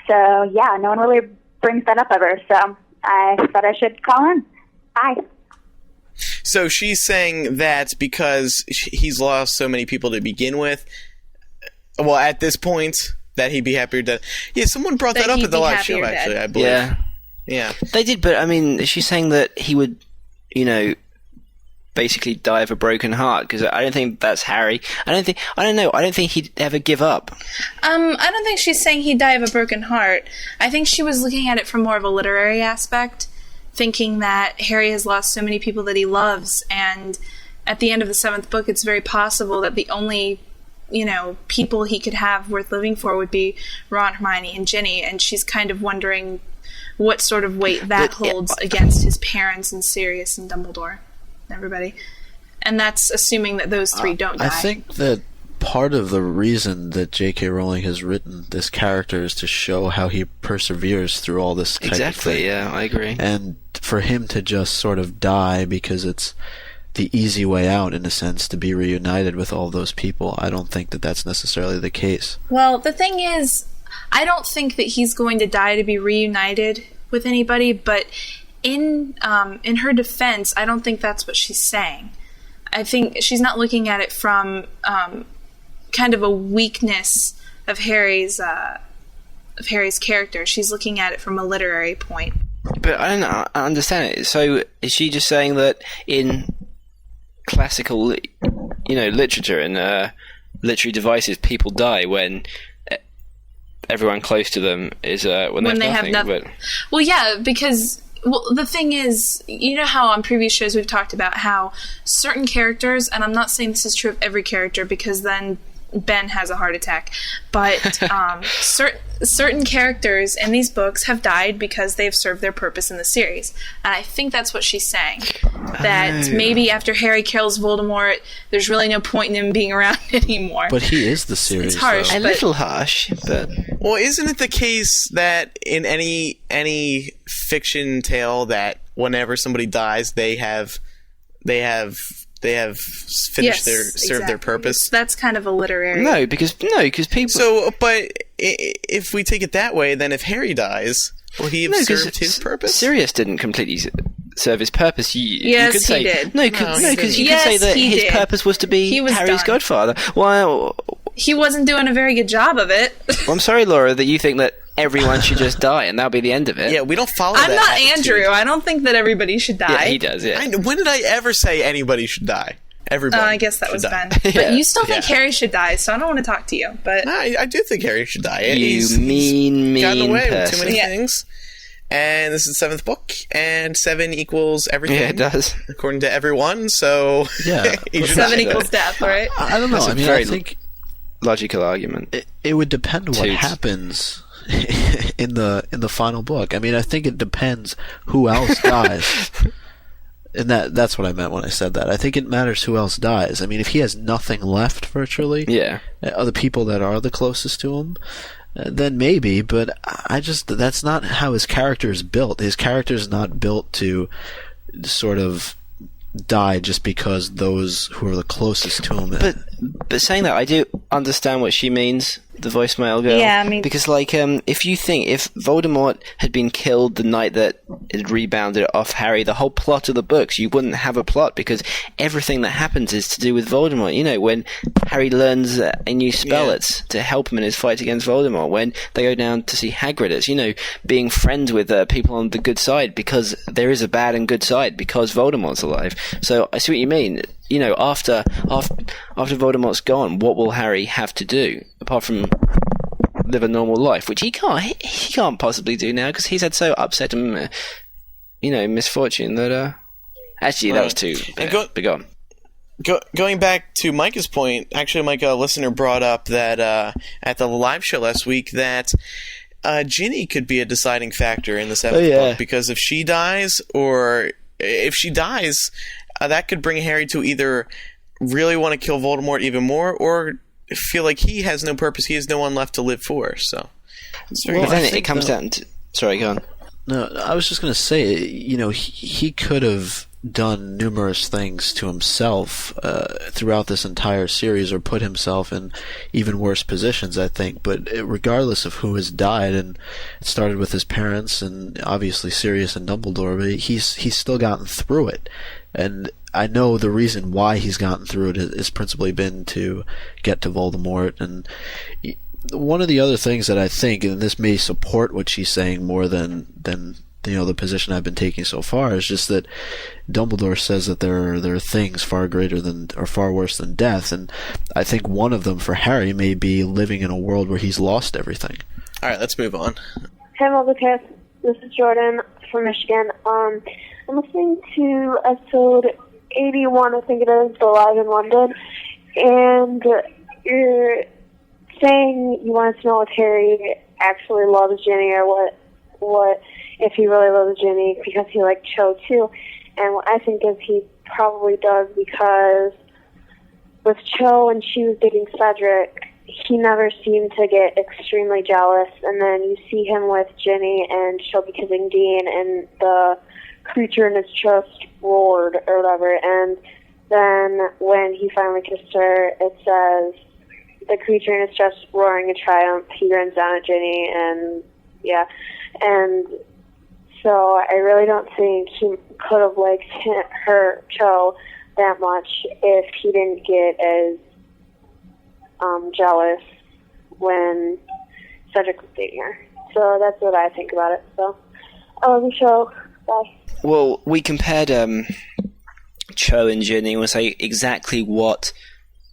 So yeah, no one really brings that up ever. So I thought I should call in. Bye. So she's saying that because he's lost so many people to begin with, well, at this point, that he'd be happier dead. Yeah, someone brought that up at the live show, actually, I believe. Yeah. They did, but she's saying that he would, basically die of a broken heart, because I don't think that's Harry. I don't think he'd ever give up. I don't think she's saying he'd die of a broken heart. I think she was looking at it from more of a literary aspect, thinking that Harry has lost so many people that he loves, and at the end of the 7th book, it's very possible that the only, people he could have worth living for would be Ron, Hermione, and Ginny, and she's kind of wondering what sort of weight that holds against his parents and Sirius and Dumbledore and everybody. And that's assuming that those 3 don't die. I think that part of the reason that J.K. Rowling has written this character is to show how he perseveres through all this type of thing. Yeah, I agree. And for him to just sort of die because it's the easy way out, in a sense, to be reunited with all those people, I don't think that that's necessarily the case. Well, the thing is, I don't think that he's going to die to be reunited with anybody, but in her defense, I don't think that's what she's saying. I think she's not looking at it from kind of a weakness of Harry's character. She's looking at it from a literary point. But I understand it. So is she just saying that in classical, literature and literary devices, people die when everyone close to them is when they have nothing? Well, yeah, because the thing is, how on previous shows we've talked about how certain characters, and I'm not saying this is true of every character, because then Ben has a heart attack. But certain characters in these books have died because they've served their purpose in the series. And I think that's what she's saying. That maybe after Harry kills Voldemort, there's really no point in him being around anymore. But he is the series. It's harsh. A little harsh, but... Well, isn't it the case that in any fiction tale that whenever somebody dies, they have finished served their purpose? That's kind of a literary... No, because people... So, but if we take it that way, then if Harry dies, will he have served his purpose? Sirius didn't completely serve his purpose. Yes, you could say, he did. No, because you could say that his purpose was to be Harry's godfather. Well, he wasn't doing a very good job of it. Well, I'm sorry, Laura, that you think that everyone should just die and that'll be the end of it. Yeah, we don't follow I'm that not attitude. Andrew. I don't think that everybody should die. Yeah, he does, yeah. When did I ever say anybody should die? Everybody. I guess that was die. Ben. But you still think Harry should die, so I don't want to talk to you. But I do think Harry should die. He's gotten away with too many Yeah. things. And this is the 7th book, and 7 equals everything. Yeah, it does. According to everyone, so... Yeah. he should 7 die. equals death, right? I don't know. That's I a mean, very I think logical argument. it would depend on what Toots. happens in the final book. I mean, I think it depends who else dies. And that's what I meant when I said that. I think it matters who else dies. I mean, if he has nothing left, virtually, other people that are the closest to him, then maybe. But that's not how his character is built. His character is not built to sort of die just because those who are the closest to him. But saying that, I do understand what she means, the voicemail girl. Yeah, I mean... Because, if Voldemort had been killed the night that it rebounded off Harry, the whole plot of the books, you wouldn't have a plot, because everything that happens is to do with Voldemort. You know, when Harry learns a new spell, it's to help him in his fight against Voldemort. When they go down to see Hagrid, it's, being friends with people on the good side, because there is a bad and good side, because Voldemort's alive. So, I see what you mean. After Voldemort's gone, what will Harry have to do apart from live a normal life, which he can't possibly do now because he's had so upset and misfortune that actually that was too big on. Going back to Micah's point, actually, Micah, a listener brought up that at the live show last week that Ginny could be a deciding factor in the 7th book, because if she dies, that could bring Harry to either really want to kill Voldemort even more, or feel like he has no purpose, he has no one left to live for. So, it's very then it comes down to... Sorry, go on. No, I was just going to say, he could have done numerous things to himself throughout this entire series, or put himself in even worse positions, I think. But regardless of who has died, and it started with his parents, and obviously Sirius and Dumbledore, but he's still gotten through it. And I know the reason why he's gotten through it has principally been to get to Voldemort. And one of the other things that I think, and this may support what she's saying more than the position I've been taking so far, is just that Dumbledore says that there are things far greater than, or far worse than death, and I think one of them for Harry may be living in a world where he's lost everything. All right, let's move on. Hey, MuggleCast. This is Jordan from Michigan. I'm listening to episode 81, I think it is, the Live in London, and you're saying you wanted to know if Harry actually loves Ginny, or what if he really loves Ginny, because he liked Cho too. And what I think is he probably does, because with Cho, when she was dating Cedric, he never seemed to get extremely jealous, and then you see him with Ginny, and she'll be kissing Dean, and the creature in his chest roared, or whatever, and then when he finally kissed her, it says, the creature in his chest roaring in triumph, he runs down at Ginny, and and so I really don't think he could have liked her, Cho, that much if he didn't get as jealous when Cedric was dating her. So that's what I think about it. So, I love the show. Bye. Well, we compared Cho and Ginny, and we'll say exactly what,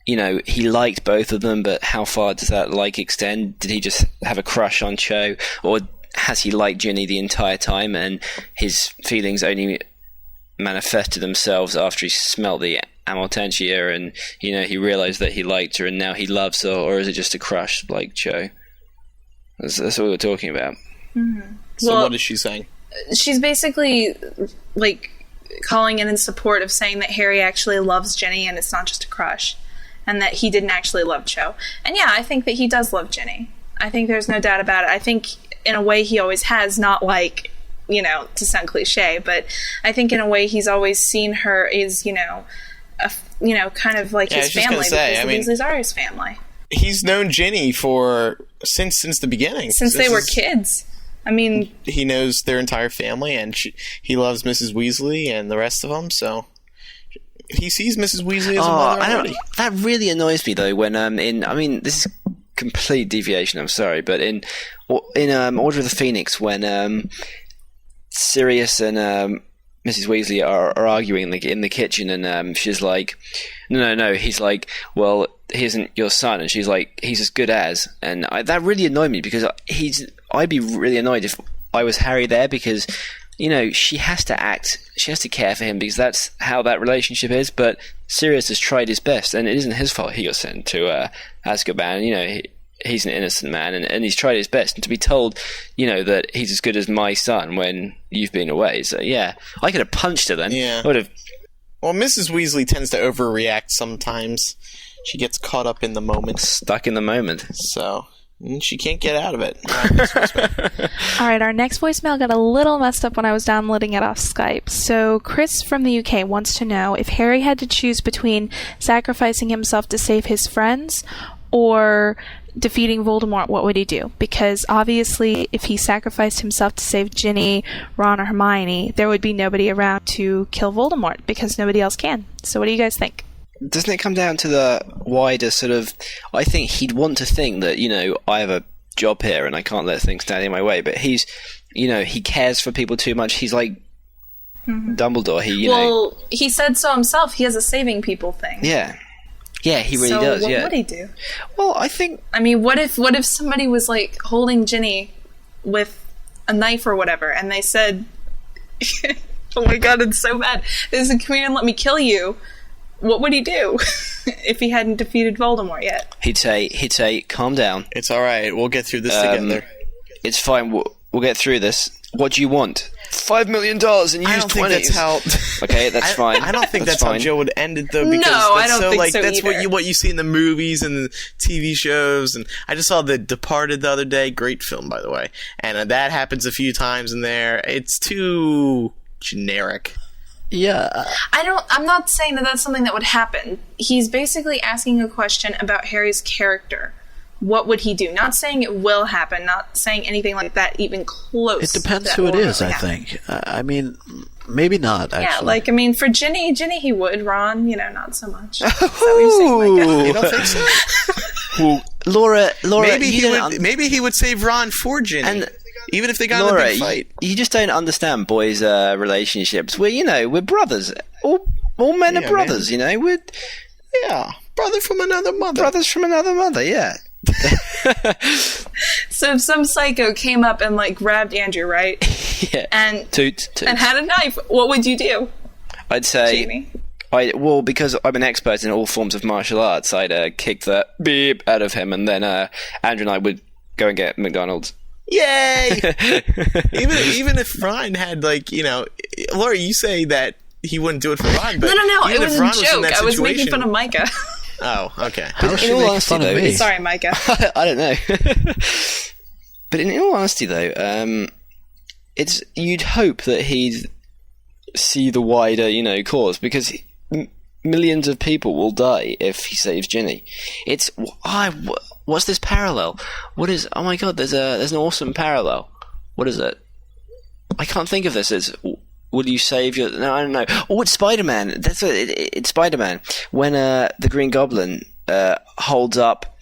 he liked both of them, but how far does that extend? Did he just have a crush on Cho, or has he liked Ginny the entire time, and his feelings only manifested themselves after he smelt the Amortentia, and he realized that he liked her, and now he loves her, or is it just a crush like Cho? That's what we're talking about. Mm-hmm. So what is she saying? She's basically like calling in support of saying that Harry actually loves Ginny, and it's not just a crush, and that he didn't actually love Cho. And yeah, I think that he does love Ginny. I think there's no doubt about it. I think in a way he always has, not like, to sound cliche, but I think in a way he's always seen her as, kind of like his family, because the Weasleys are his family. He's known Ginny since the beginning. Since they were kids. I mean... He knows their entire family, and he loves Mrs. Weasley and the rest of them, so... He sees Mrs. Weasley as a mother already. That really annoys me, though, when this is complete deviation, I'm sorry, but in Order of the Phoenix, when Sirius and Mrs. Weasley are arguing in the kitchen, and she's like, no, he's like, well, he isn't your son, and she's like, he's as good as, and that really annoyed me, because I'd be really annoyed if I was Harry there, because she has to care for him, because that's how that relationship is. But Sirius has tried his best, and it isn't his fault he got sent to Azkaban. He's an innocent man, and he's tried his best. And to be told, that he's as good as my son when you've been away. So yeah, I could have punched her then. Yeah. I would have. Well, Mrs. Weasley tends to overreact sometimes. She gets caught up in the moment. Stuck in the moment. So... she can't get out of it. All right, our next voicemail got a little messed up when I was downloading it off Skype. So Chris from the UK wants to know if Harry had to choose between sacrificing himself to save his friends or defeating Voldemort, what would he do? Because obviously if he sacrificed himself to save Ginny, Ron, or Hermione, there would be nobody around to kill Voldemort because nobody else can. So what do you guys think? Doesn't it come down to the wider sort of... I think he'd want to think that, I have a job here and I can't let things stand in my way, but he's, he cares for people too much. He's like Dumbledore. He said so himself. He has a saving people thing. Yeah. Yeah, he really does, what would he do? Well, I think... I mean, what if somebody was, like, holding Ginny with a knife or whatever, and they said, oh my god, it's so bad. They said, come here and let me kill you. What would he do if he hadn't defeated Voldemort yet? He'd say, calm down. It's all right. We'll get through this together. It's fine. We'll get through this. What do you want? $5 million and use 20. Think that's how. Okay, that's fine. I don't think that's how Joe would end it, though. Because I don't think so that's either. what you see in the movies and the TV shows. And I just saw The Departed the other day. Great film, by the way. And that happens a few times in there. It's too generic. Yeah. I'm not saying that that's something that would happen. He's basically asking a question about Harry's character. What would he do? Not saying it will happen, not saying anything like that even close. It depends who it is, I think. I mean, maybe not, actually. Yeah, for Ginny he would. Ron, not so much. Is that what you're saying, Micah? You don't think so? Well, Laura, maybe he would save Ron for Ginny. And even if they got in a big fight. You just don't understand boys' relationships. We're brothers. All men are brothers, man. Brother from another mother. Brothers from another mother, yeah. So if some psycho came up and grabbed Andrew, right? Yeah. And Toots. And had a knife, what would you do? I'd say... Jamie? Because I'm an expert in all forms of martial arts, I'd kick the beep out of him, and then Andrew and I would go and get McDonald's. Yay! even if Ron had Laura, you say that he wouldn't do it for Ron, but no, it was a joke. I was making fun of Micah. Oh, okay. How is she making fun of me? Sorry, Micah. I don't know. But in all honesty, though, you'd hope that he'd see the wider, cause, because millions of people will die if he saves Ginny. What's this parallel? Oh my god, there's an awesome parallel. What is it? I can't think of this. Will you save your... No, I don't know. Oh, it's Spider-Man. That's what it's Spider-Man. When the Green Goblin holds up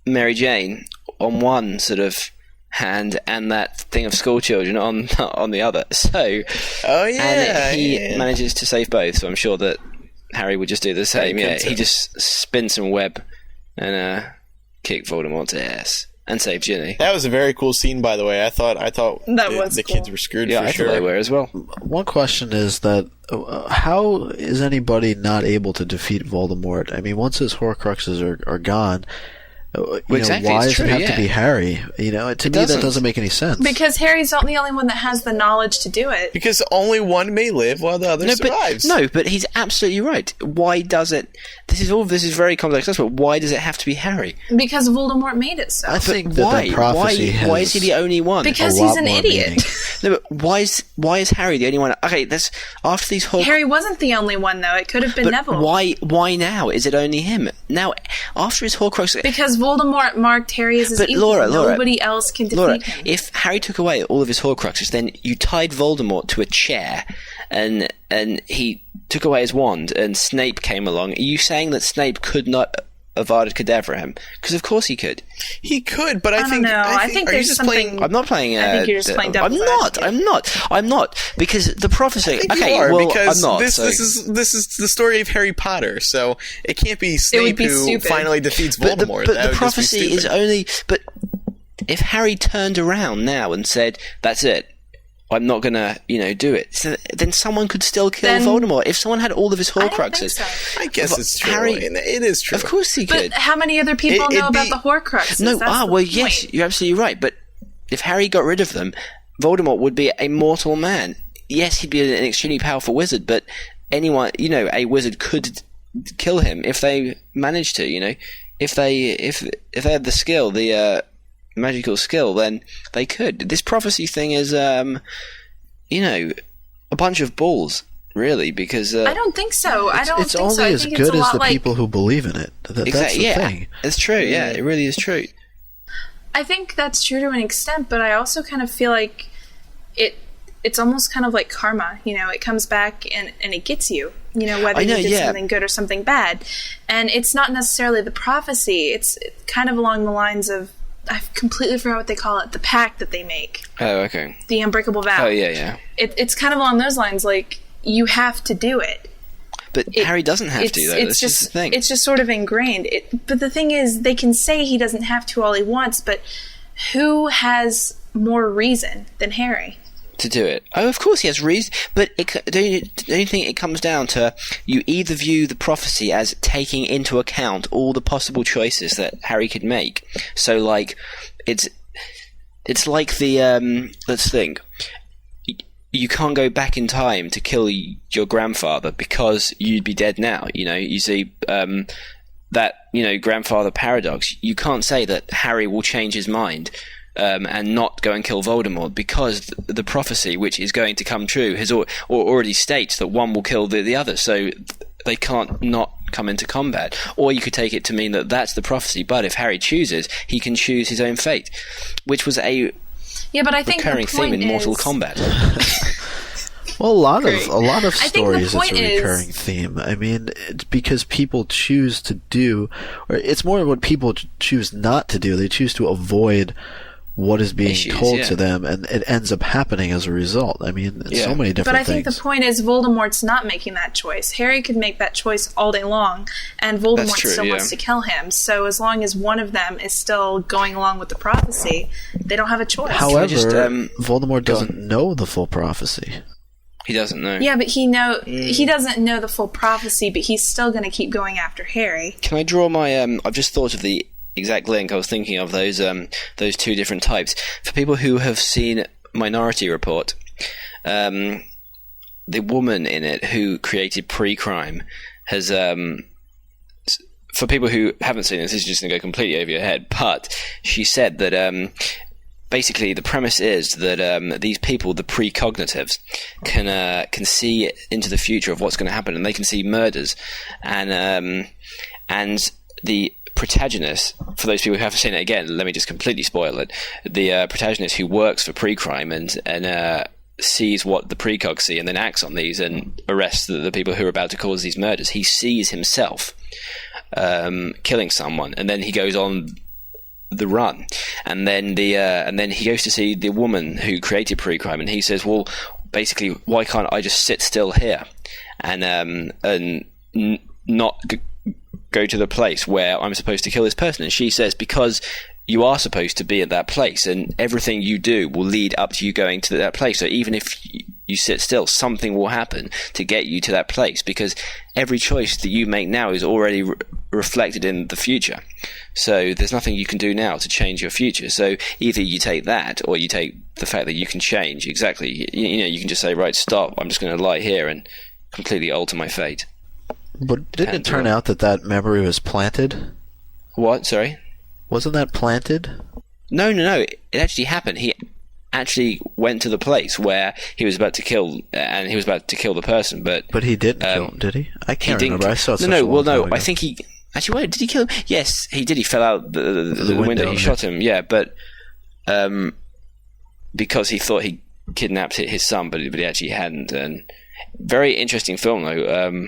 Mary Jane on one sort of hand and that thing of schoolchildren on the other. So... Oh, yeah. And he manages to save both, so I'm sure that Harry would just do the same. Yeah, he just spins some web and kick Voldemort's ass. and save Ginny. That was a very cool scene, by the way. I thought the cool. kids were screwed Yeah, for I sure. thought they were as well. One question is that how is anybody not able to defeat Voldemort? I mean, once his Horcruxes are gone, exactly, why it's does it true, have to be Harry? To me, that doesn't make any sense. Because Harry's not the only one that has the knowledge to do it. Because only one may live while the other survives. But he's absolutely right. Why does it? This is very complex. But why does it have to be Harry? Because Voldemort made it so. I think that prophecy has why is he the only one? Because he's an idiot. No, but why is Harry the only one? Okay, after these Horcruxes. Harry wasn't the only one, though. It could have been Neville. Why now? Is it only him? Now, after his Horcrux... Because Voldemort marked Harry as his evil. Laura, nobody else can defeat him. If Harry took away all of his Horcruxes, then you tied Voldemort to a chair, and he took away his wand, and Snape came along. Are you saying that Snape could not Avada Kedavra him? Because of course he could. He could, but I don't know. I think are you there's just something... playing? I'm not playing... I think you're just playing devil's advocate. I'm not. Because the prophecy... I think you are, because I'm not. This is the story of Harry Potter, so it can't be Snape who finally defeats Voldemort. But the prophecy is only... But if Harry turned around now and said, that's it, I'm not going to, do it. So then someone could still kill Voldemort. If someone had all of his Horcruxes. I guess it's true. It is true. Of course he could. But how many other people know about the Horcruxes? No, yes, you're absolutely right. But if Harry got rid of them, Voldemort would be a mortal man. Yes, he'd be an extremely powerful wizard, but anyone, a wizard could kill him if they managed to, If they had the skill, the magical skill, then they could. This prophecy thing is, a bunch of balls, really, because... I don't think so. It's only as good as the people who believe in it. That's the thing. It's true, yeah. It really is true. I think that's true to an extent, but I also kind of feel like it's almost kind of like karma. It comes back and it gets you, whether you did something good or something bad. And it's not necessarily the prophecy. It's kind of along the lines of, I completely forgot what they call it, the pact that they make. Oh, okay. The unbreakable vow. Oh, yeah. It's kind of along those lines, like, you have to do it. But Harry doesn't have to, though. That's just the thing. It's just sort of ingrained. But the thing is, they can say he doesn't have to all he wants, but who has more reason than Harry? To do it. Oh, of course he has reason, but don't you think it comes down to you either view the prophecy as taking into account all the possible choices that Harry could make. So, like, it's like the let's think. You can't go back in time to kill your grandfather because you'd be dead now. You see that grandfather paradox. You can't say that Harry will change his mind. And not go and kill Voldemort because the prophecy, which is going to come true, has already states that one will kill the other, so they can't not come into combat. Or you could take it to mean that that's the prophecy, but if Harry chooses, he can choose his own fate, which was a recurring theme in Mortal Kombat. Well, a lot of stories, it's a recurring theme. I mean, it's because people choose to do, or it's more what people choose not to do. They choose to avoid what is being told to them, and it ends up happening as a result. I mean, so many different things. But I think the point is Voldemort's not making that choice. Harry could make that choice all day long, and Voldemort still wants to kill him. So as long as one of them is still going along with the prophecy, they don't have a choice. However, Voldemort doesn't know the full prophecy. He doesn't know. Yeah, but he doesn't know the full prophecy, but he's still going to keep going after Harry. Can I draw my... I've just thought of the exact link. I was thinking of those two different types. For people who have seen Minority Report, the woman in it who created pre-crime has... for people who haven't seen this is just going to go completely over your head, but she said that... basically, the premise is that these people, the precognitives, can see into the future of what's going to happen, and they can see murders, and the protagonist, for those people who haven't seen it, again, let me just completely spoil it. The protagonist who works for pre-crime and sees what the precogs see and then acts on these and arrests the people who are about to cause these murders. He sees himself killing someone, and then he goes on the run, and then he goes to see the woman who created pre-crime, and he says, well, basically, why can't I just sit still here and not go to the place where I'm supposed to kill this person? And she says, because you are supposed to be at that place, and everything you do will lead up to you going to that place. So even if you sit still, something will happen to get you to that place, because every choice that you make now is already reflected in the future. So there's nothing you can do now to change your future. So either you take that, or you take the fact that you can change. Exactly. You can just say, right, stop, I'm just going to lie here and completely alter my fate. But didn't it turn out that memory was planted? What? Sorry? Wasn't that planted? No. It actually happened. He actually went to the place where he was about to kill, and he was about to kill the person. But he didn't kill him, did he? I can't remember. I saw it. I think he actually. Wait, did he kill him? Yes, he did. He fell out the window. He shot him. Yeah, but because he thought he kidnapped his son, but he actually hadn't. And very interesting film, though.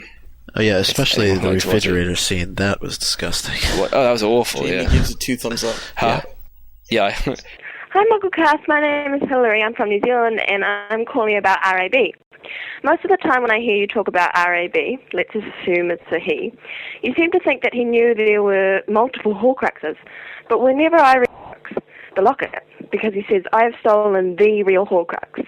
Oh yeah, especially the refrigerator scene. That was disgusting. What? Oh, that was awful. Jamie gives it 2 thumbs up. Huh? Yeah. Hi, MuggleCast. My name is Hilary. I'm from New Zealand, and I'm calling about RAB. Most of the time when I hear you talk about RAB, let's just assume it's a he, you seem to think that he knew there were multiple Horcruxes. But whenever I read the locket, because he says, I have stolen the real Horcrux.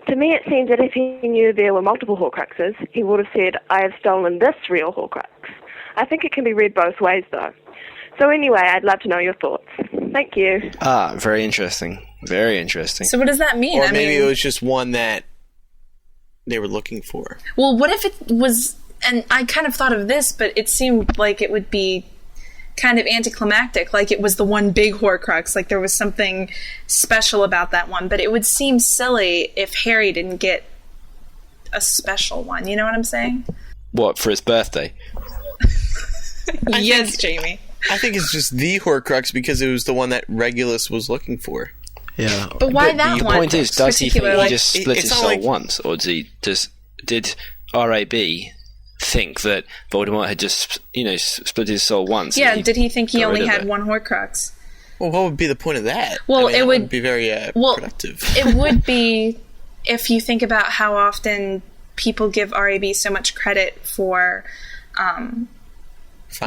To me, it seems that if he knew there were multiple Horcruxes, he would have said, I have stolen this real Horcrux. I think it can be read both ways, though. So anyway, I'd love to know your thoughts. Thank you. Very interesting. Very interesting. So what does that mean? Or maybe it was just one that they were looking for. Well, what if it was... And I kind of thought of this, but it seemed like it would be kind of anticlimactic, like it was the one big Horcrux, like there was something special about that one. But it would seem silly if Harry didn't get a special one. You know what I'm saying? What, for his birthday? Yes, Jamie. I think it's just the Horcrux because it was the one that Regulus was looking for. Yeah. But why that the one? The point is, does he think he just split his soul like... once? Or did RAB think that Voldemort had just, split his soul once? Yeah, did he think he only had one Horcrux? Well, what would be the point of that? Well, it would be very productive. It would be if you think about how often people give RAB so much credit for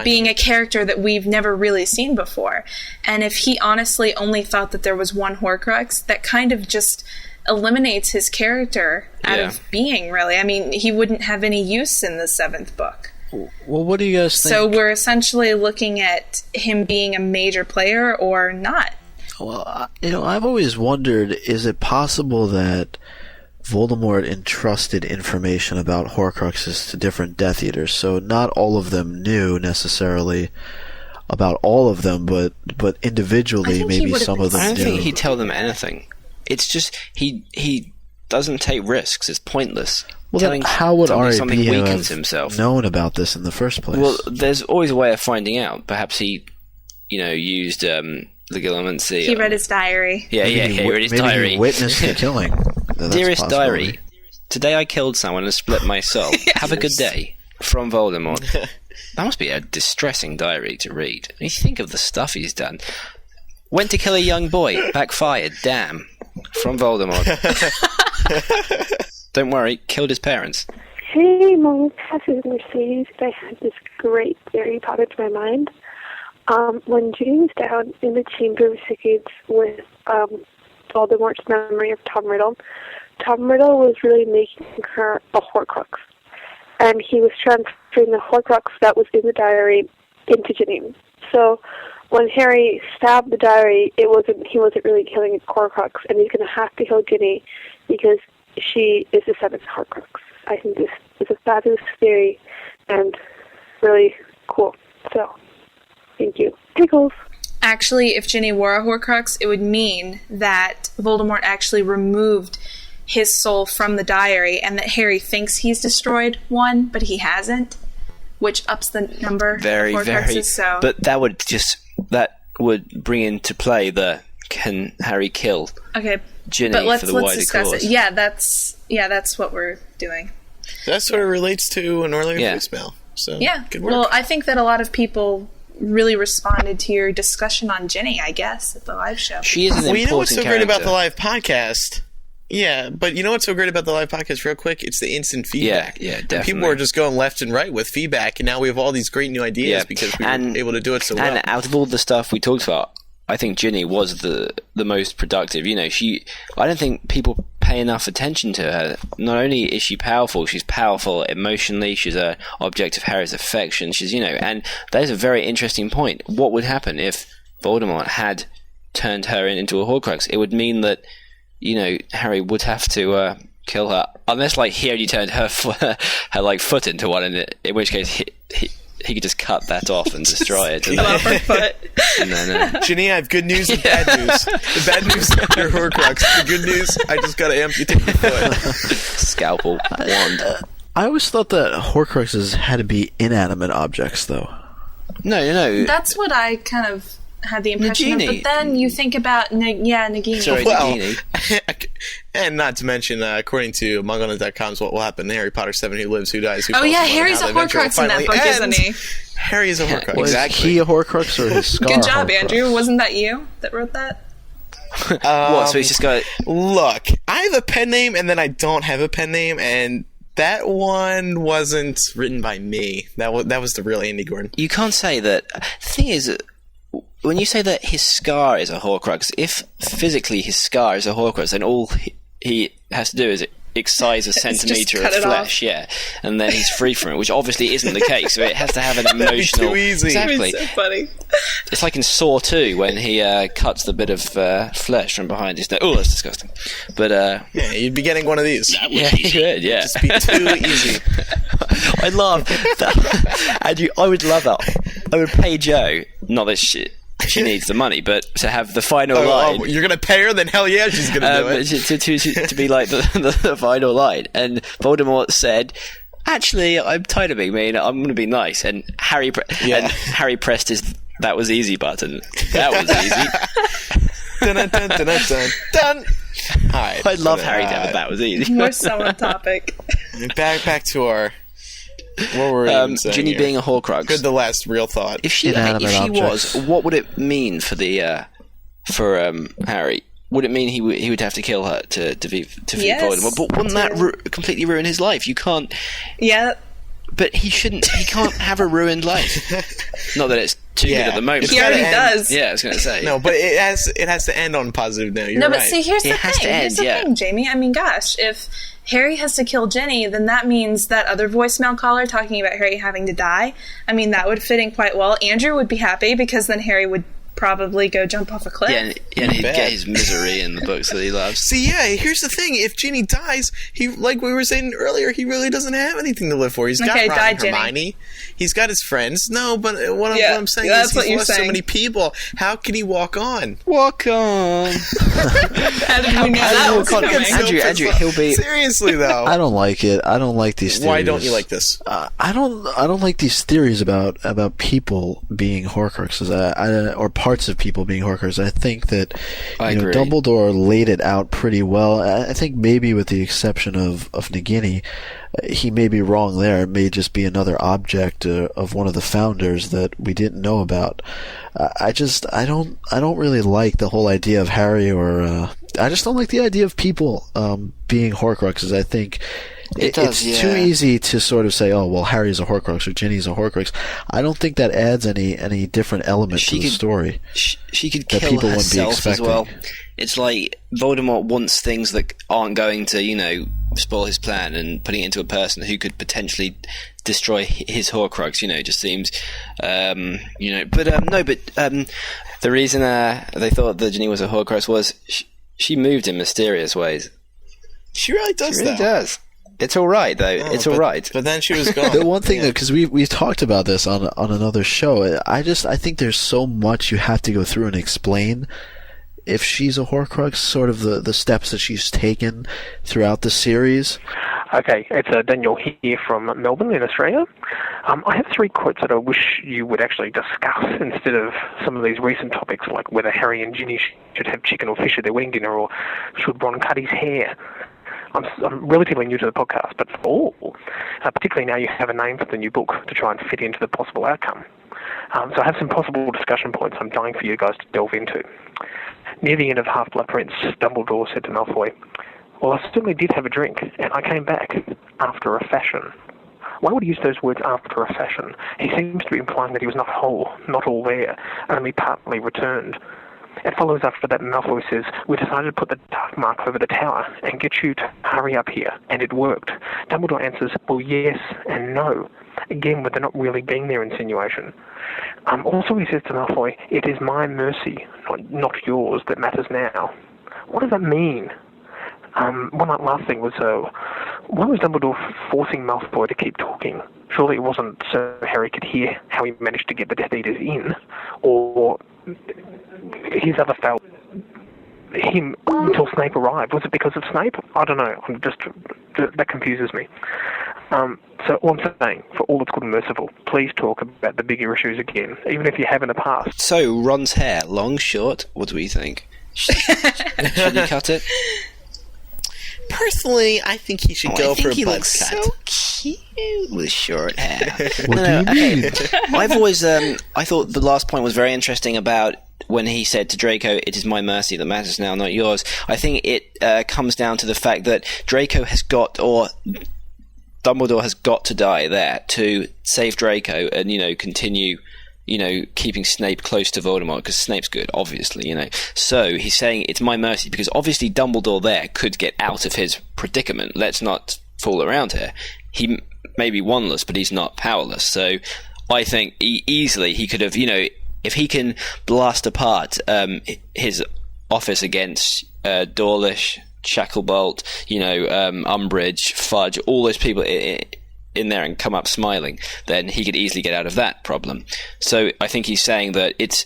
being a character that we've never really seen before. And if he honestly only thought that there was one Horcrux, that kind of just eliminates his character out of being, really. I mean, he wouldn't have any use in the 7th book. Well, what do you guys think? So we're essentially looking at him being a major player or not. Well, I've always wondered, is it possible that Voldemort entrusted information about Horcruxes to different Death Eaters, so not all of them knew necessarily about all of them, but individually maybe some of them knew. I don't think he'd tell them anything. It's just he doesn't take risks. It's pointless. Well, then how would RAB have known about this in the first place? Well, there's always a way of finding out. Perhaps he, used legilimency. He read his diary. Yeah, he read his diary. He witnessed the killing. Dearest diary, today I killed someone and split my soul. Have a good day. From Voldemort. That must be a distressing diary to read. I mean, think of the stuff he's done. Went to kill a young boy. Backfired. Damn. From Voldemort. Don't worry. Killed his parents. Hey, MuggleCast, this is Mercedes. I had this great theory pop into my mind. When Ginny was down in the Chamber of Secrets with Voldemort's memory of Tom Riddle was really making her a Horcrux. And he was transferring the Horcrux that was in the diary into Ginny. So when Harry stabbed the diary, he wasn't really killing a Horcrux, and he's going to have to kill Ginny because she is the 7th Horcrux. I think this is a fabulous theory and really cool. So, thank you. Tickles. Actually, if Ginny were a Horcrux, it would mean that Voldemort actually removed his soul from the diary and that Harry thinks he's destroyed one, but he hasn't, which ups the number of Horcruxes. So. But that would bring into play the can Harry kill Ginny but let's for the wider discuss cause. it. Yeah, that's what we're doing. That sort of relates to an earlier voicemail. So good work. Well, I think that a lot of people really responded to your discussion on Ginny, I guess, at the live show. She is an important character. You know what's so great about the live podcast? Yeah, but you know what's so great about the live podcast, real quick? It's the instant feedback. Yeah, definitely. People are just going left and right with feedback, and now we have all these great new ideas because we were able to do it so well. And out of all the stuff we talked about, I think Ginny was the most productive. I don't think people pay enough attention to her. Not only is she powerful, she's powerful emotionally. She's an object of Harry's affection. She's, and that is a very interesting point. What would happen if Voldemort had turned her into a Horcrux? It would mean that, Harry would have to kill her, unless he only turned her foot into one, in which case he could just cut that off and destroy it. Cut off her foot. No. Ginny, I have good news and bad news. The bad news is you're Horcrux. The good news, I just gotta amputate your foot. Scalpel, wand. I always thought that Horcruxes had to be inanimate objects, though. No. That's what I kind of had the impression of. Nagini. But then you think about, Nagini. Sorry, Nagini. And not to mention, according to MuggleCast, what will happen in Harry Potter 7, Who Lives, Who Dies, Who Falls in Love, Harry's a How the Adventure Horcrux in that finally book, isn't ends. he? Harry is a Horcrux. Was he a Horcrux or his scar? Good job, Horcrux? Andrew. Wasn't that you that wrote that? What? So he's just got. Look, I have a pen name, and then I don't have a pen name, and that one wasn't written by me. That was the real Andy Gordon. You can't say that. The thing is, when you say that his scar is a Horcrux, if physically his scar is a Horcrux, then all he has to do is excise a centimetre of flesh, and then he's free from it, which obviously isn't the case. So it has to have an emotional. That'd be too easy. Exactly. It's so funny. It's like in Saw 2 when he cuts the bit of flesh from behind his nose. Oh, that's disgusting. But yeah, you'd be getting one of these. Yeah, you would. Yeah, Just be too easy. I love that. And I would love that. I would pay Jo. Not that she needs the money, but to have the final line. You're gonna pay her? Then hell yeah, she's gonna do it. To be like the final line. And Voldemort said, "Actually, I'm tired of being mean. I'm going to be nice." And Harry pressed his "that was easy" button. That was easy. Dun, dun, dun, dun, dun, dun. All right, I love Harry to have a "that was easy." More summer topic. Back to our. What were we even saying Ginny here? being a Horcrux. Good, the last real thought. If she was, what would it mean for Harry? Would it mean he would have to kill her to defeat Voldemort? But wouldn't that completely ruin his life? You can't. Yeah. But he shouldn't. He can't have a ruined life. Not that it's too good at the moment. He already does. Yeah, I was going to say. No, but it has to end on a positive note. You're no, right. but see, here's the thing, Jamie. I mean, gosh, if Harry has to kill Ginny, then that means that other voicemail caller talking about Harry having to die, I mean, that would fit in quite well. Andrew would be happy because then Harry would probably go jump off a cliff. Yeah, and he'd get his misery in the books that he loves. See, here's the thing. If Ginny dies, he, like we were saying earlier, he really doesn't have anything to live for. He's got Ron and Hermione. He's got his friends. No, but what I'm saying is he's lost so many people. How can he walk on? Walk on. How did we know that was coming? Andrew, he'll be... Seriously, though. I don't like it. I don't like these theories. Why don't you like this? I don't like these theories about people being Horcruxes, or parts of people being Horcruxes. I think that Dumbledore laid it out pretty well. I think maybe with the exception of Nagini, he may be wrong there. It may just be another object of one of the founders that we didn't know about. I don't really like the whole idea of Harry, or I just don't like the idea of people being Horcruxes. I think it's too easy to sort of say, oh, well, Harry's a Horcrux or Ginny's a Horcrux. I don't think that adds any different element to the story. She could kill herself as well. It's like Voldemort wants things that aren't going to, spoil his plan, and putting it into a person who could potentially destroy his Horcrux, just seems, But the reason they thought that Ginny was a Horcrux was she moved in mysterious ways. She really does. She really does. It's all right, though. It's all right. But then she was gone. The one thing, though, because we've talked about this on another show, I think there's so much you have to go through and explain if she's a Horcrux, sort of the steps that she's taken throughout the series. Okay, it's Daniel here from Melbourne in Australia. I have 3 quotes that I wish you would actually discuss instead of some of these recent topics like whether Harry and Ginny should have chicken or fish at their wedding dinner, or should Ron cut his hair. I'm relatively new to the podcast, but particularly now you have a name for the new book to try and fit into the possible outcome. So I have some possible discussion points I'm dying for you guys to delve into. Near the end of Half-Blood Prince, Dumbledore said to Malfoy, "Well, I certainly did have a drink, and I came back after a fashion." Why would he use those words, after a fashion? He seems to be implying that he was not whole, not all there, only partly returned. It follows after that Malfoy says, "We decided to put the dark mark over the tower and get you to hurry up here, and it worked." Dumbledore answers, "Well, yes and no." Again, with the not really being there insinuation. Also, he says to Malfoy, "It is my mercy, not yours, that matters now." What does that mean? One last thing was, why was Dumbledore forcing Malfoy to keep talking? Surely it wasn't so Harry could hear how he managed to get the Death Eaters in, or his other failed him until Snape arrived. Was it because of Snape? I don't know. That confuses me. So all I'm saying, for all that's good and merciful, please talk about the bigger issues again, even if you have in the past. So, Ron's hair, long, short? What do we think? Should he cut it? Personally, I think he should go for a buzz cut. So cute with short hair. What do you mean? I've always, I thought the last point was very interesting about when he said to Draco, "It is my mercy that matters now, not yours." I think it comes down to the fact that Draco has got, or Dumbledore has got to die there to save Draco and, continue, keeping Snape close to Voldemort, because Snape's good, obviously, So he's saying it's my mercy because obviously Dumbledore there could get out of his predicament. Let's not fool around here. He may be wanless, but he's not powerless. So I think easily he could have, if he can blast apart his office against Dawlish, Shacklebolt, Umbridge, Fudge, all those people in there and come up smiling, then he could easily get out of that problem. So I think he's saying that it's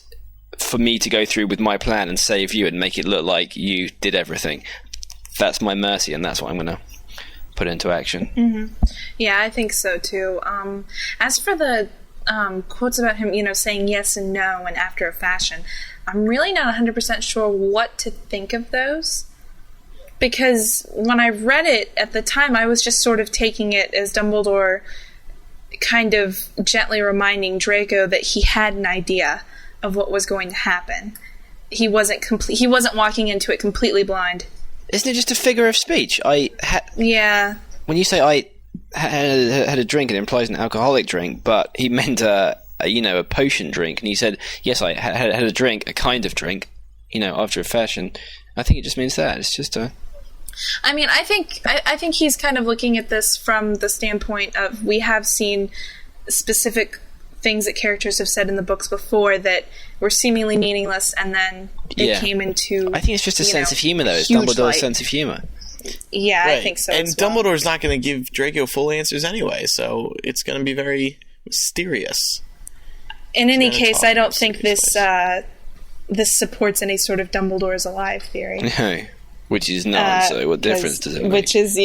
for me to go through with my plan and save you and make it look like you did everything. That's my mercy, and that's what I'm going to put into action. Mm-hmm. Yeah, I think so too. As for the quotes about him, saying yes and no and after a fashion, I'm really not 100% sure what to think of those. Because when I read it at the time, I was just sort of taking it as Dumbledore kind of gently reminding Draco that he had an idea of what was going to happen. He wasn't walking into it completely blind. Isn't it just a figure of speech? Yeah. When you say I had a drink, it implies an alcoholic drink, but he meant a potion drink, and he said, "Yes, I had a drink, a kind of drink, after a fashion." I think it just means that. It's just a... I mean, I think he's kind of looking at this from the standpoint of, we have seen specific things that characters have said in the books before that were seemingly meaningless, and then it came into... I think it's just a sense of humour, though. It's Dumbledore's sense of humour. Yeah, right. I think so. And Dumbledore's not going to give Draco full answers anyway, so it's going to be very mysterious. In any case, I don't think this supports any sort of Dumbledore's alive theory. No. Which is none, so what difference does it make? Which is,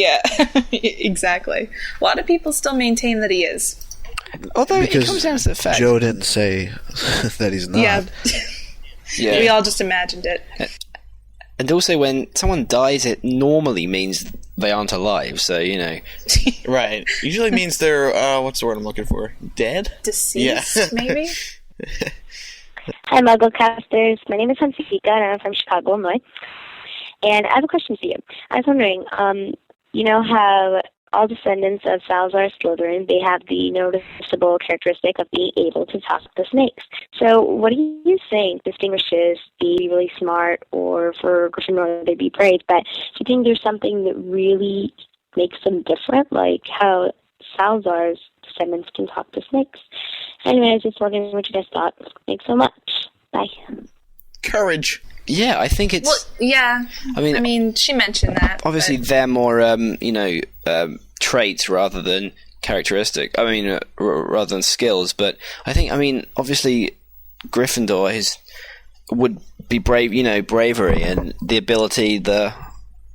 exactly. A lot of people still maintain that he is. Although because it comes down to the fact... Joe didn't say that he's not. Yeah. We all just imagined it. And also, when someone dies, it normally means they aren't alive, so, Right. Usually means they're, what's the word I'm looking for? Dead? Deceased, maybe? Hi, MuggleCasters. My name is Hansika, and I'm from Chicago, Illinois. And I have a question for you. I was wondering, you know how all descendants of Salazar Slytherin, they have the noticeable characteristic of being able to talk to snakes. So what do you think distinguishes the really smart, or for Gryffindor they'd be brave, but do you think there's something that really makes them different, like how Salazar's descendants can talk to snakes? Anyway, I was just wondering what you guys thought. Thanks so much. Bye. Courage. Yeah, I think it's... Well, yeah. I mean, she mentioned that. Obviously, they're more, traits rather than characteristic. Rather than skills. But I think, obviously, Gryffindor would be brave, bravery and the ability, the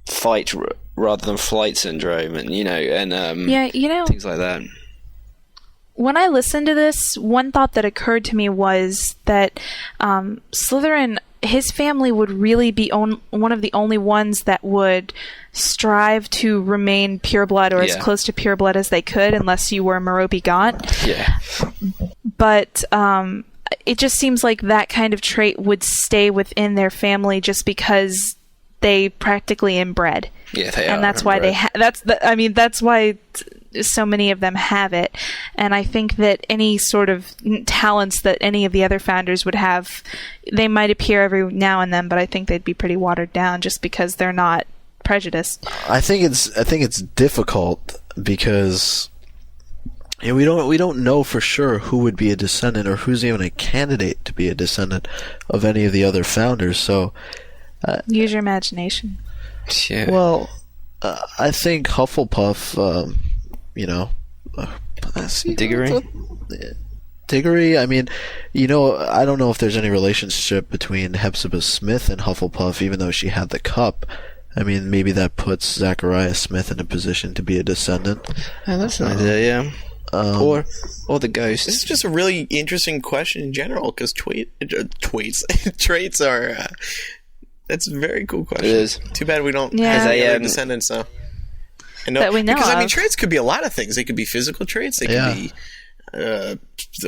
fight rather than flight syndrome, and things like that. When I listened to this, one thought that occurred to me was that Slytherin, his family would really be one of the only ones that would strive to remain pureblood, or as close to pureblood as they could, unless you were Merope Gaunt. Yeah. But it just seems like that kind of trait would stay within their family just because they practically inbred. Yeah, they are. And that's why that's why so many of them have it. And I think that any sort of talents that any of the other founders would have, they might appear every now and then, but I think they'd be pretty watered down just because they're not prejudiced. I think it's difficult because we don't know for sure who would be a descendant or who's even a candidate to be a descendant of any of the other founders. So use your imagination. Yeah. Well, I think Hufflepuff, Diggory. I mean, I don't know if there's any relationship between Hepzibah Smith and Hufflepuff, even though she had the cup. I mean, maybe that puts Zachariah Smith in a position to be a descendant. Oh, that's an idea, yeah. Or the ghost. This is just a really interesting question in general, because traits are... that's a very cool question. It is. Too bad we don't have any other descendants, though. That we know because, of. I mean, traits could be a lot of things. They could be physical traits. They could be... the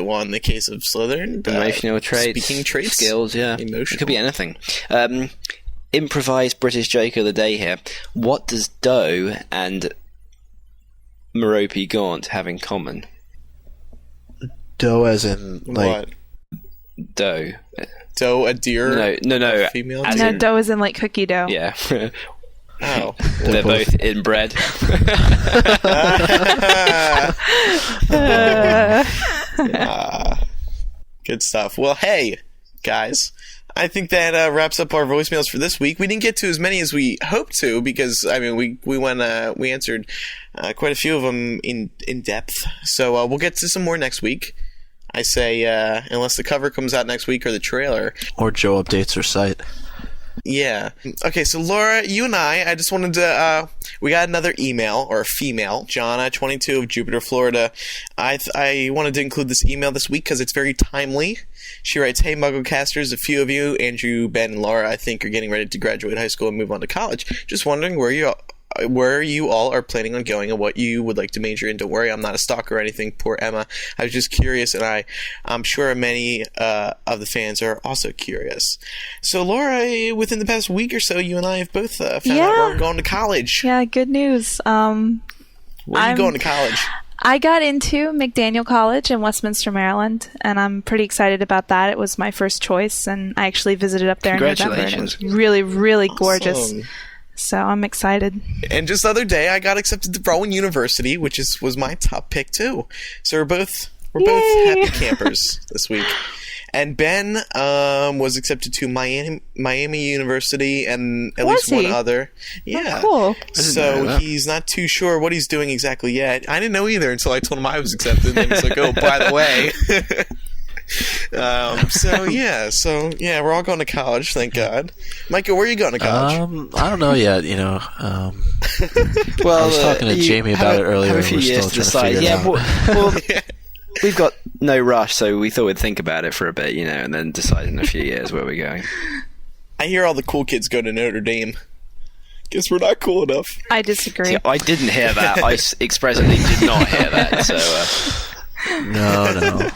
one in the case of Slytherin. Emotional traits. Speaking traits. Skills, yeah. Emotional. It could be anything. Improvised British joke of the day here. What does Doe and Merope Gaunt have in common? Doe as in, like... What? Doe. Doe, a deer? No. A female? No, dough is in like cookie dough. Yeah. Oh. They're both inbred. Good stuff. Well, hey, guys. I think that wraps up our voicemails for this week. We didn't get to as many as we hoped to because, I mean, we answered quite a few of them in depth. So we'll get to some more next week. I say, unless the cover comes out next week or the trailer. Or Joe updates her site. Yeah. Okay, so Laura, you and I just wanted to, we got another email, or a female, Jonna, 22 of Jupiter, Florida. I wanted to include this email this week because it's very timely. She writes, "Hey, MuggleCasters, a few of you, Andrew, Ben, and Laura, I think are getting ready to graduate high school and move on to college. Just wondering where you all are planning on going and what you would like to major in. Don't worry, I'm not a stalker or anything, poor Emma. I was just curious, and I'm sure many of the fans are also curious." So, Laura, within the past week or so, you and I have both found out where we're going to college. Yeah, good news. Where are you going to college? I got into McDaniel College in Westminster, Maryland, and I'm pretty excited about that. It was my first choice, and I actually visited up there in November, and it was really, really gorgeous. So I'm excited. And just the other day, I got accepted to Rowan University, which was my top pick too. So we're both happy campers this week. And Ben was accepted to Miami University and at least one other. Yeah. Oh, cool. So he's not too sure what he's doing exactly yet. I didn't know either until I told him I was accepted. And he's like, "Oh, by the way." We're all going to college, thank God. Micah, where are you going to college? I don't know yet. Well, I was talking to Jamie about it earlier. Have a few years to decide. Well, we've got no rush, so we thought we'd think about it for a bit, and then decide in a few years where we're going. I hear all the cool kids go to Notre Dame. Guess we're not cool enough. I disagree. See, I didn't hear that. I expressly did not hear that. So no.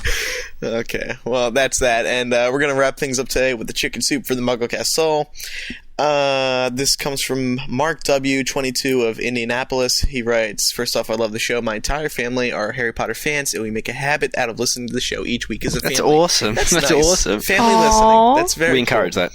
Okay, well, that's that. And we're going to wrap things up today with the chicken soup for the MuggleCast Soul. This comes from Mark W., 22 of Indianapolis. He writes, "First off, I love the show. My entire family are Harry Potter fans, and we make a habit out of listening to the show each week as a family." That's awesome. That's nice. awesome. Family listening. That's very We encourage cool. that.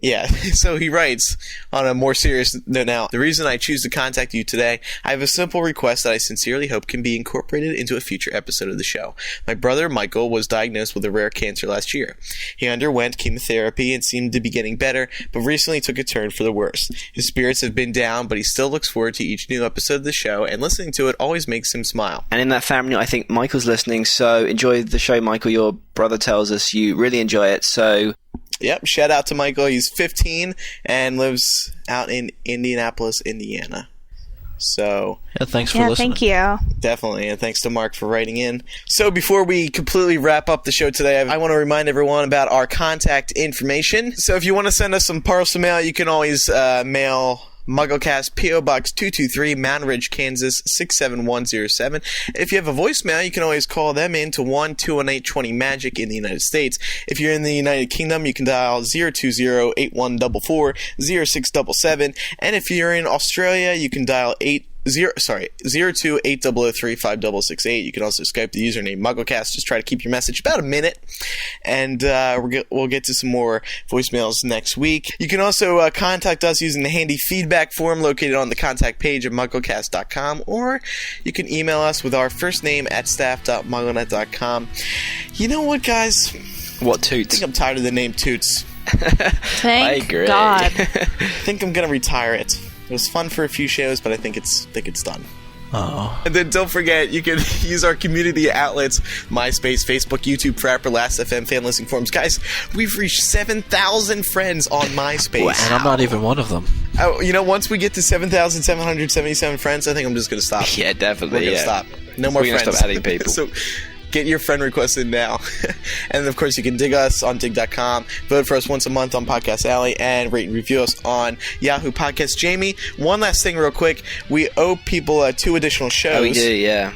Yeah, so he writes, on a more serious note now, "The reason I choose to contact you today, I have a simple request that I sincerely hope can be incorporated into a future episode of the show. My brother, Michael, was diagnosed with a rare cancer last year. He underwent chemotherapy and seemed to be getting better, but recently took a turn for the worse. His spirits have been down, but he still looks forward to each new episode of the show, and listening to it always makes him smile." And in that family, I think Michael's listening, so enjoy the show, Michael. Your brother tells us you really enjoy it, so... Yep, shout out to Michael. He's 15 and lives out in Indianapolis, Indiana. So, thanks for listening. Thank you. Definitely, and thanks to Mark for writing in. So before we completely wrap up the show today, I want to remind everyone about our contact information. So if you want to send us some parcel mail, you can always mail MuggleCast, P.O. Box 223, Mountain Ridge, Kansas 67107. If you have a voicemail, you can always call them in to 1-218-20-MAGIC in the United States. If you're in the United Kingdom, you can dial 020-8144-0677. And if you're in Australia, you can dial 0280035668. You can also Skype the username MuggleCast. Just try to keep your message about a minute, and we'll get to some more voicemails next week. You can also contact us using the handy feedback form located on the contact page of MuggleCast.com, or you can email us with our first name at staff.mugglenet.com. You know what, guys? What, I Toots? think I'm tired of the name Toots. Thank God. I think I'm gonna retire it. It was fun for a few shows, but I think it's done. Oh. And then don't forget, you can use our community outlets, MySpace, Facebook, YouTube, Frapper, Last.fm, fan listening forums. Guys, we've reached 7,000 friends on MySpace. Wow. And I'm not even one of them. Oh, once we get to 7,777 friends, I think I'm just going to stop. Yeah, definitely. We're going to stop. No more friends. Stop adding people. So get your friend requests in now. And, of course, you can dig us on dig.com, vote for us once a month on Podcast Alley, and rate and review us on Yahoo Podcasts. Jamie, one last thing real quick. We owe people 2 additional shows. Oh, we do, yeah.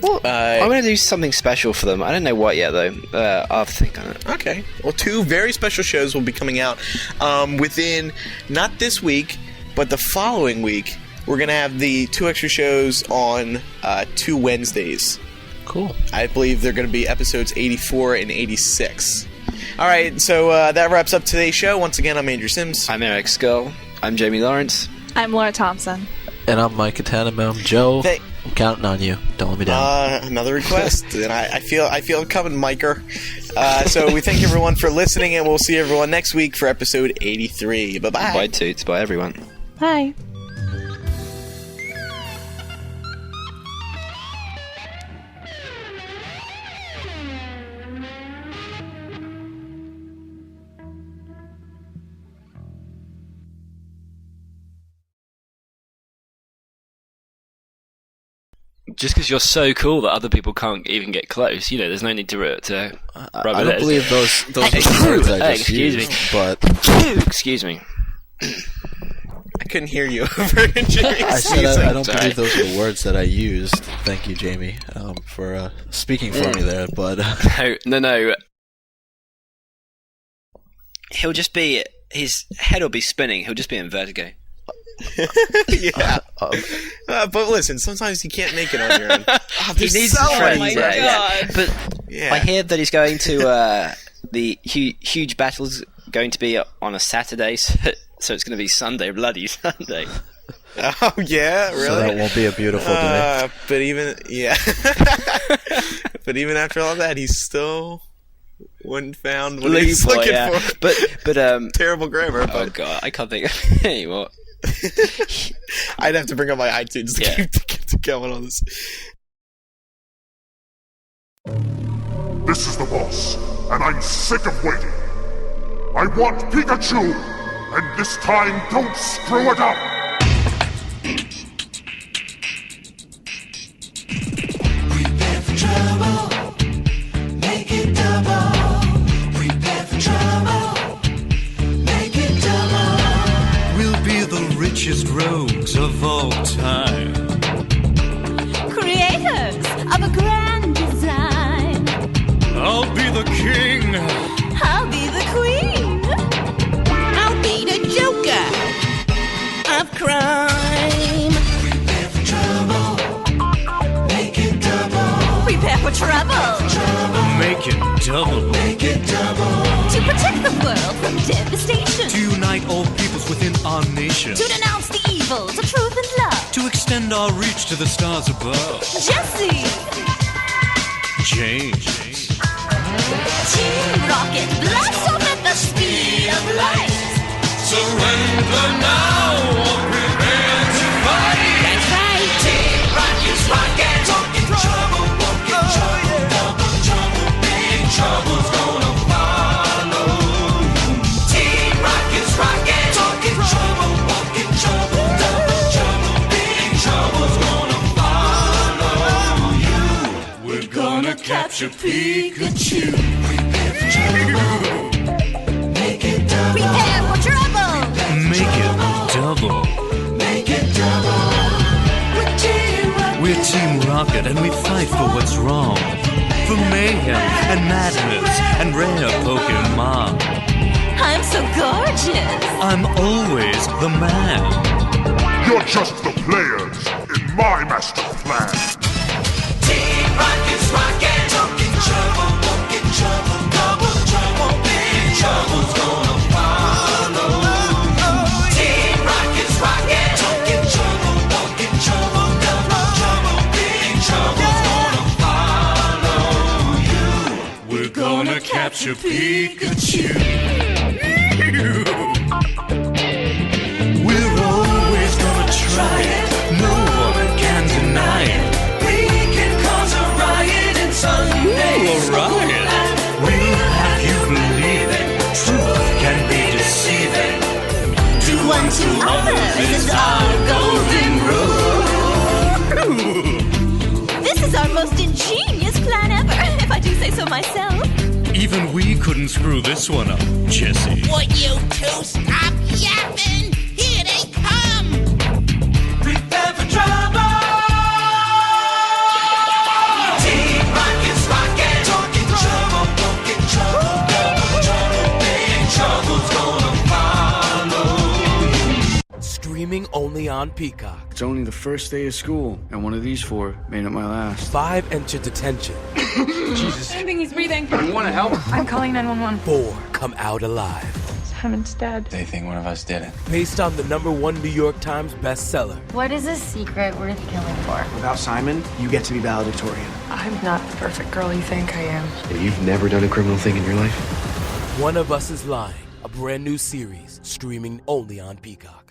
Well, I'm going to do something special for them. I don't know what yet, though. I'll have to think on it. Okay. Well, 2 very special shows will be coming out within, not this week, but the following week. We're going to have the 2 extra shows on 2 Wednesdays. Cool. I believe they're going to be episodes 84 and 86. All right, so that wraps up today's show. Once again, I'm Andrew Sims. I'm Eric Skull. I'm Jamie Lawrence. I'm Laura Thompson. And I'm Micah Tannenbaum. Joe, I'm counting on you. Don't let me down. Another request, and I feel it coming, Micah. So we thank everyone for listening, and we'll see everyone next week for episode 83. Bye-bye. Bye, Toots. Bye, everyone. Bye. Just because you're so cool that other people can't even get close, there's no need to rub it I don't in. believe those are the words I just excuse used, me. but... Excuse me. I couldn't hear you over Jamie. I said I don't believe those are the words that I used. Thank you, Jamie, for speaking for me there, but... No. He'll just be... His head will be spinning. He'll just be in vertigo. Yeah. But listen, sometimes you can't make it on your own. He needs his friends. Oh my God. Yeah. But I hear that he's going to... the huge battle's going to be on a Saturday, so it's going to be Sunday, bloody Sunday. Oh, yeah? Really? So that won't be a beautiful day. But even after all that, he still wouldn't found what he's looking for. But terrible grammar. Oh, God, I can't think of anymore. I'd have to bring up my iTunes to keep going on this. This is the boss, and I'm sick of waiting. I want Pikachu, and this time don't screw it up! Prepare for trouble, make it double. Prepare for trouble, make it double. We'll be the richest rogues of all time. Creators of a grand design. I'll be the king. I'll be the queen. I'll be the joker of crime. Prepare for trouble, make it double. Prepare for trouble. Make it double. Make it double. To protect the world from devastation. To unite all peoples within our nation. To denounce the evils of truth and love. To extend our reach to the stars above. Jesse. James. Team Rocket, blast off at the speed of light. Surrender now or prepare to fight. That's right. Team Rocket's rocket. Talking trouble, walking trouble, double trouble, big trouble's gonna follow. Team Rocket's rocket. Talking trouble, walking trouble, double trouble, big trouble's gonna follow you. We're gonna capture Pikachu. Prepare for trouble. Make it double. Prepare for trouble. Make it double. Make it double. We're Team Rocket and we fight for what's wrong. For mayhem and madness and rare Pokemon. I'm so gorgeous. I'm always the man. You're just the players my master plan. Team Rocket's rockin', talking trouble, walking trouble, double trouble, big trouble's gonna follow. Team Rocket's rockin', talking trouble, walking trouble, double trouble, big trouble's gonna follow you. We're gonna capture Pikachu. We're always gonna try it. No one can deny it. We can cause a riot in Sunday. Ooh, a riot. We'll have you believe it. Truth can be deceiving. Do unto others is our golden rule. This is our most ingenious plan ever, if I do say so myself. Even we couldn't screw this one up, Jesse. Would you two stop yapping? Here they come. Prepare for trouble. Team Rocket's rockin', talking trouble, walking trouble, double trouble, big trouble's gonna follow. Streaming only on Peacock. It's only the first day of school, and one of these four made it my last. 5 enter detention. Jesus. I think he's breathing. You want to help? I'm calling 911. 4 come out alive. Simon's dead. They think one of us did it. Based on the #1 New York Times bestseller. What is a secret worth killing for? Without Simon, you get to be valedictorian. I'm not the perfect girl you think I am. You've never done a criminal thing in your life? One of Us is Lying, a brand new series streaming only on Peacock.